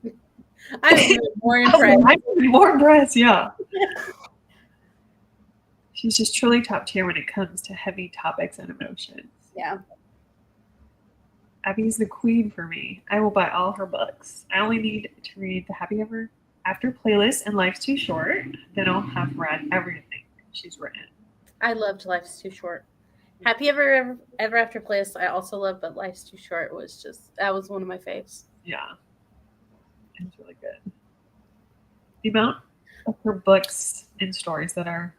I'm more impressed. I'm more impressed, yeah. She's just truly top tier when it comes to heavy topics and emotions. Yeah. Abby's the queen for me. I will buy all her books. I only need to read the Happy Ever After playlist and Life's Too Short. Then I'll have read everything she's written. I loved Life's Too Short. Happy Ever After playlist I also love, but Life's Too Short was just, that was one of my faves. Yeah. It was really good. The amount of her books and stories that are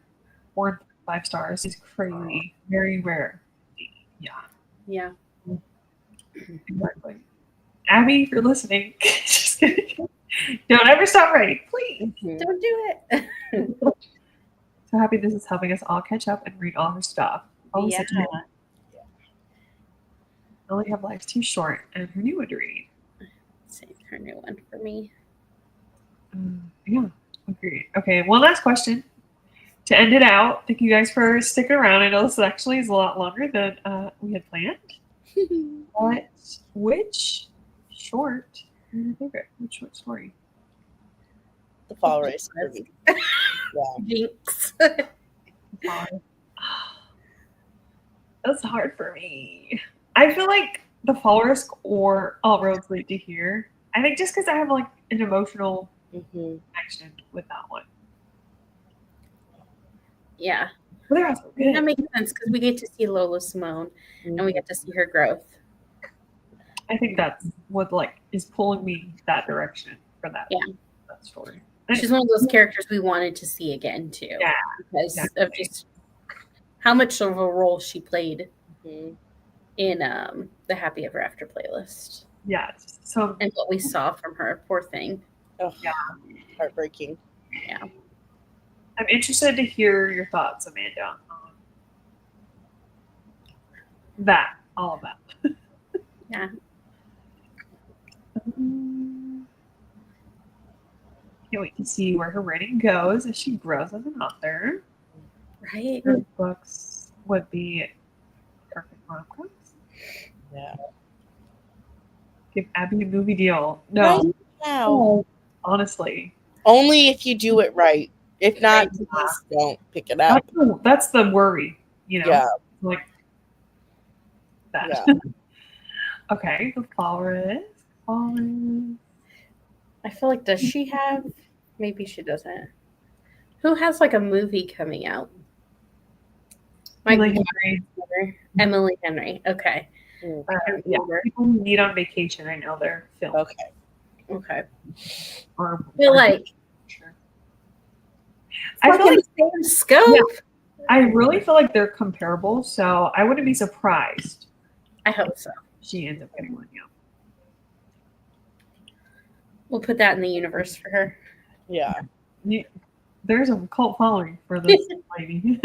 4 and 5 stars is crazy. Very rare. Yeah. Yeah. Exactly. Abby, if you're listening, just kidding. Don't ever stop writing, please. Don't do it. So happy this is helping us all catch up and read all her stuff. Always Yeah. such a only have lives too short and her new one to read. Save her new one for me. Yeah, agreed. Okay, one last question to end it out. Thank you guys for sticking around. I know this actually is a lot longer than we had planned. But which short is your favorite? Which short story? The fall race. Yeah. Jinx. That's hard for me. I feel like the fall risk or all roads lead to here. I think just because I have like an emotional connection with that one. Yeah. But they're also good. That makes sense because we get to see Lola Simone and we get to see her growth. I think that's what like is pulling me that direction for that. Yeah. That story. She's one of those characters we wanted to see again too. Yeah. Because of just how much of a role she played in the Happy Ever After playlist. Yeah. So and what we saw from her, poor thing. Oh, yeah. Heartbreaking. Yeah. I'm interested to hear your thoughts, Amanda, on that, all of that. Yeah. Can't wait to see where her writing goes as she grows as an author. Right. Her books would be perfect rom-coms. Yeah. Give Abby a movie deal. No. Right now. Honestly. Only if you do it right. If not, please don't pick it up. That's the worry, you know? Yeah. Like that. Yeah. Okay, the Walrus. I feel like, does she have? Maybe she doesn't. Who has like a movie coming out? Emily Henry. Emily Henry. Okay. Yeah. People meet on vacation. I know they're filmed. Okay. Or like. Sure. I feel like the same scope. Yeah, I really feel like they're comparable, so I wouldn't be surprised. I hope so. She ends up getting one. Yeah. We'll put that in the universe for her. Yeah. There's a cult following for this lady.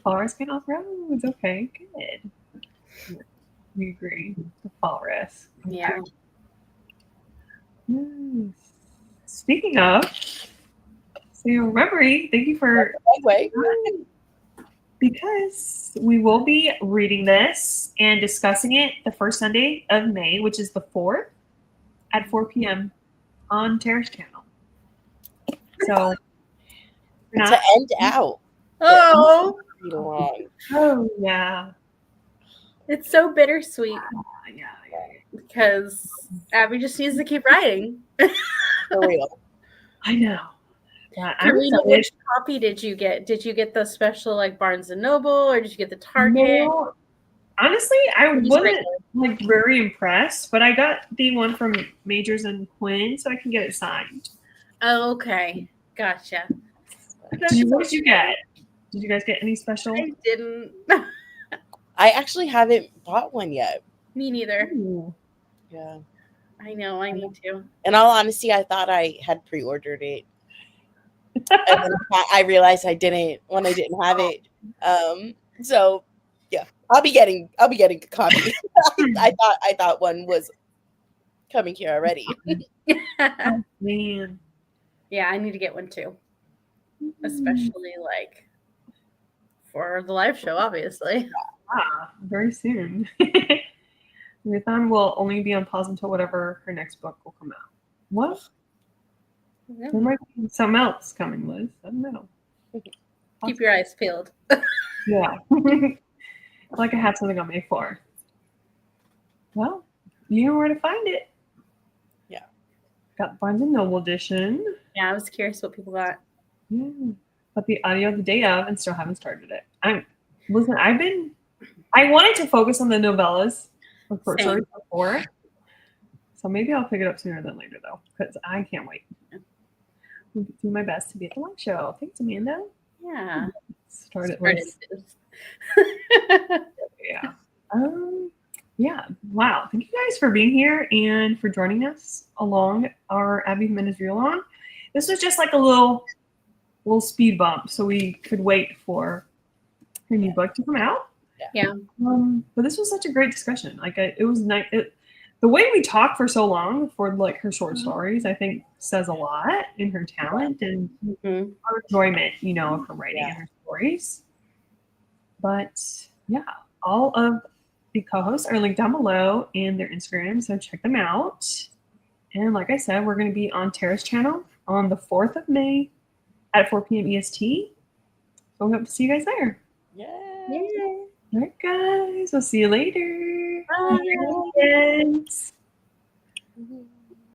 Forest came off roads. Okay, good. We agree. The Walrus. Okay. Yeah. Yes. Speaking of, so Reverie, thank you for because we will be reading this and discussing it the first Sunday of May, which is the 4th at 4 p.m. on Tara's channel. So to end out. Oh. Readalong. Oh yeah. It's so bittersweet. Yeah. Because Abby just needs to keep writing. For real. I know. Karina, which copy did you get? Did you get the special like Barnes and Noble, or did you get the Target? No. Honestly, I wasn't like very impressed, but I got the one from Majors and Quinn, so I can get it signed. Oh, okay, gotcha. What did you get? Did you guys get any special? I didn't. I actually haven't bought one yet. Me neither. Ooh. Yeah. I know, I need to. In all honesty, I thought I had pre-ordered it. And then I realized I didn't when I didn't have it. So yeah, I'll be getting a copy. I thought one was coming here already. Oh, man. Yeah, I need to get one too. Especially like for the live show, obviously. Very soon. Marathon will only be on pause until whatever her next book will come out. What? Yeah. There might be something else coming, Liz. I don't know. Keep your eyes peeled. Yeah. Like I have something on May 4th. Well, you know where to find it. Yeah. Got Barnes & Noble edition. Yeah, I was curious what people got. Yeah. But the audio the day of and still haven't started it. I wanted to focus on the novellas before. So maybe I'll pick it up sooner than later though, because I can't wait. will do my best to be at the live show. Thanks, Amanda. Yeah. Started Started this. this. Yeah. Yeah. Wow. Thank you guys for being here and for joining us along our Abby Jimenez Readalong. This was just like a little speed bump so we could wait for her new book to come out. Yeah. But this was such a great discussion. Like it was nice. The way we talked for so long for like her short stories, I think says a lot in her talent and our enjoyment, you know, of her writing and her stories. But yeah, all of the co-hosts are linked down below and their Instagram, so check them out. And like I said, we're going to be on Tara's channel on the 4th of May at 4 p.m. EST. So we hope to see you guys there. Yeah. All right, guys. We'll see you later. Bye. Bye.